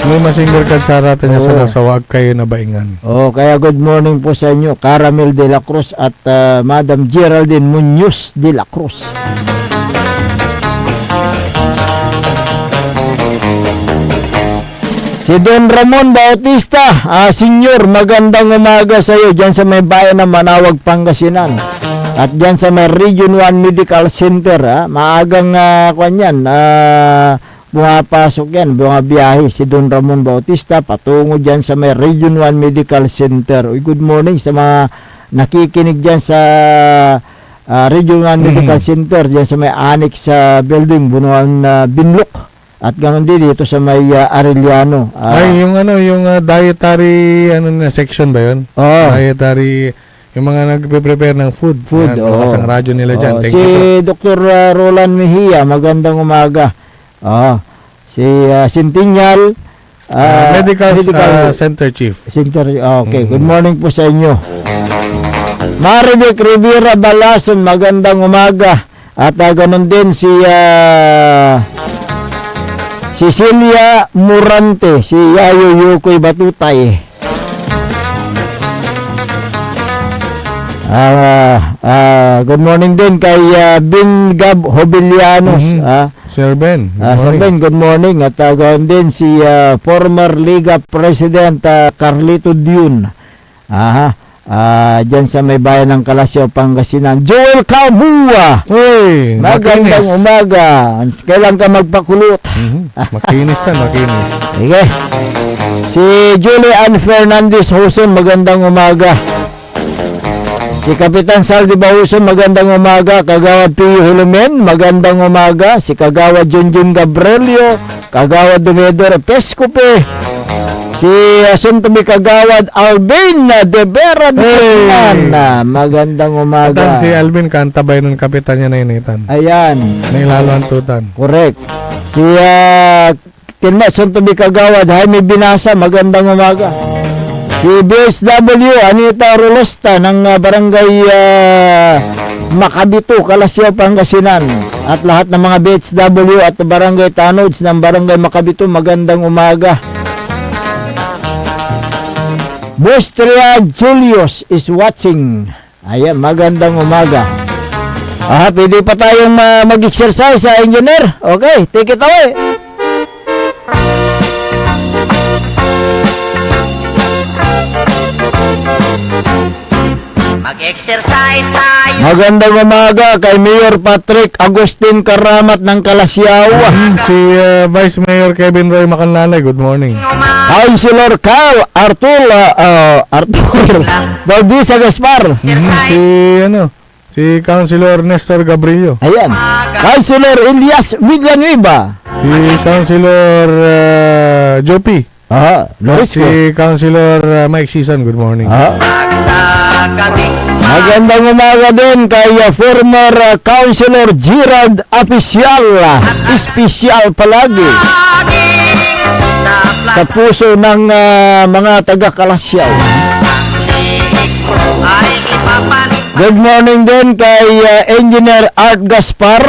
May masingle card sa rata niya sa nasawag kayo na baingan. Kaya good morning po sa inyo, Caramel de la Cruz at Madam Geraldine Munoz de la Cruz. Si Don Ramon Bautista, Senior, magandang umaga sa iyo dyan sa may bayan ng Manawag, Pangasinan. At dyan sa may Region 1 Medical Center, maagang pumapasok yan, mga biyahe. Si Don Ramon Bautista, patungo dyan sa may Region 1 Medical Center. Good morning sa mga nakikinig dyan sa Region 1 Medical Center, dyan sa may annex sa building, Bunuan Binlok. At ganoon din dito sa may Arellano. Yung dietary section ba 'yon? Dietary, yung mga nagpe-prepare ng food. Ang radyo nila diyan. Si Dr. Roland Mejia, magandang umaga. Si Centennial Medical Center Chief. Okay, good morning po sa inyo. Maribek Rivera Balason, magandang umaga. At ganoon din si Cecilia Murante, si Yayo Yukoy Batutay. Good morning din kay Bin Gab Hobilianos. Sir Ben. Sir Ben, good morning. At ganoon din si former Liga President Carlito Dune. Diyan sa may bayan ng Kalasyaw, Pangasinan. Joel Kamua! Uy, magandang umaga. Kailan ka magpakulot? Makinis. Sige. Si Julian Fernandez Huson, magandang umaga. Si Kapitan Saldi Bahuson, magandang umaga. Kagawad Pio Hilumen, magandang umaga. Si Kagawad Junjun Gabrielio, Kagawad Dumedor Pescope. Si Asuntobi Kagawad Alvin de Vera de Casinan, magandang umaga. Si Alvin, kantabay ng kapitan niya na initan. Ayan. Nailalo ang tutan. Correct. Si Asuntobi Kagawad Jaime Binasa, magandang umaga. Si BSW Anita Rolosta ng barangay Makabito, Kalasyaw, Pangasinan. At lahat ng mga BSW at barangay Tanods ng barangay Makabito, magandang umaga. Bustria Julius is watching. Ayan, magandang umaga. Pwede pa tayong mag-exercise sa engineer. Okay, take it away. Mag-exercise tayo. Magandang umaga kay Mayor Patrick Agustin Karamat ng Kalasyaw. Si Vice Mayor Kevin Roy Macanlalay, good morning. Councilor Carl Artur Bautista Gaspar. Si Councilor Nestor Gabrillo. Ayan. Councilor Elias Villanueva. Si Councilor Jopi Loris ko. Si Councilor Mike Season, good morning. Magandang umaga din kay former Councilor Gerald Apicial. Espesyal palagi sa puso ng mga taga-Kalasyaw. Good morning din kay Engineer Art Gaspar,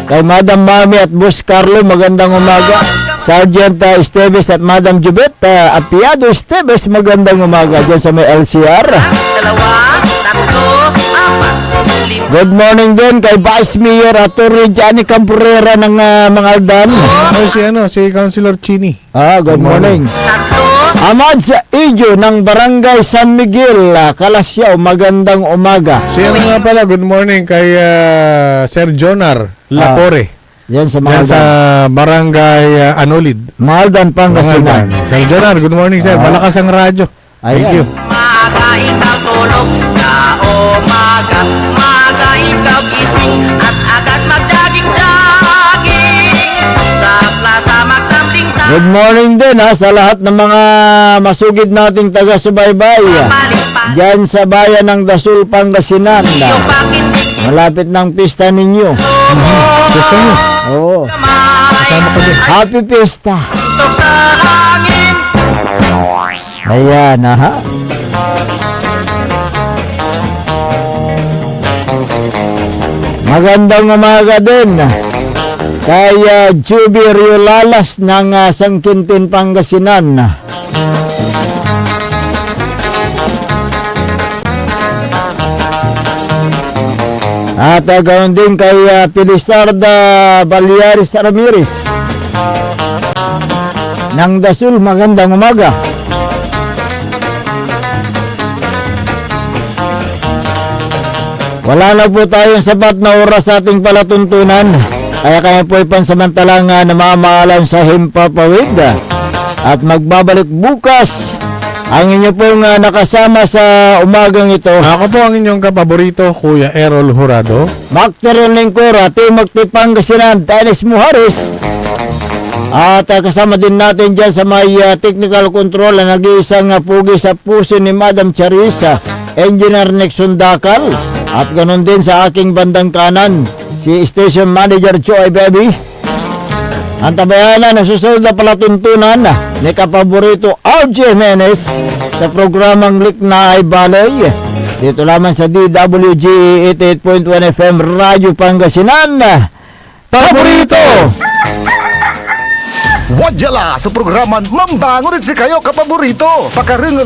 kay Madam Mami at Boss Carlo, magandang umaga. Sergeant Esteves at Madam Jubet, Apiado Esteves, magandang umaga dyan sa may LCR. Good morning din kay Vice Mayor Atty. Johnny Camporera ng mga Aldan. Si Councilor Chini. Good morning. Amad sa Ijo ng Barangay San Miguel, Kalasyaw, magandang umaga. Siya nga pala, good morning kay Sir Jonar Lapore. Yan sa Barangay Anolid. Maldan, Pangasinan. Sir Jonar, good morning sir. Malakas ang radyo. Thank you. Maga ikaw tulog sa umaga, maga ikaw gising at agad mag-jogging-jogging sa plaza magtambling. Good morning din sa lahat ng mga masugid nating taga-subaybay dyan sa bayan ng Dasul, Pangasinan. Malapit ng pista ninyo. Gusto nyo? Oo. Kasama ko din. Happy Pista. Ayan, Magandang umaga din kay Juby Riolalas ng Sangkintin, Pangasinan. At ganoon din kay Pilisarda Balyaris Ramirez ng Dasul, magandang umaga. Wala na po tayong sapat na oras sa ating palatuntunan, kaya po pansamantalang namamaalam sa Himpapawid at magbabalik bukas ang inyo pong nakasama sa umagang ito. Ako po ang inyong kapaborito, Kuya Errol Jurado. Macteron Lingkora, Timog Pangasinan, Dennis Muharis. At kasama din natin dyan sa may technical control na nag-iisang pugi sa puso ni Madam Charissa, Engineer Nixon Dakal. At ganun din sa aking bandang kanan, si Station Manager Joy Baby. Ang tabayanan na susunod na palatuntunan ni kapaborito RJ Jimenez sa programang Likna ay Baloy. Dito lamang sa DWG 88.1 FM Radyo Pangasinan. Paborito! Wadyala sa programan Mambangon si kayo kapaborito. Pakaringal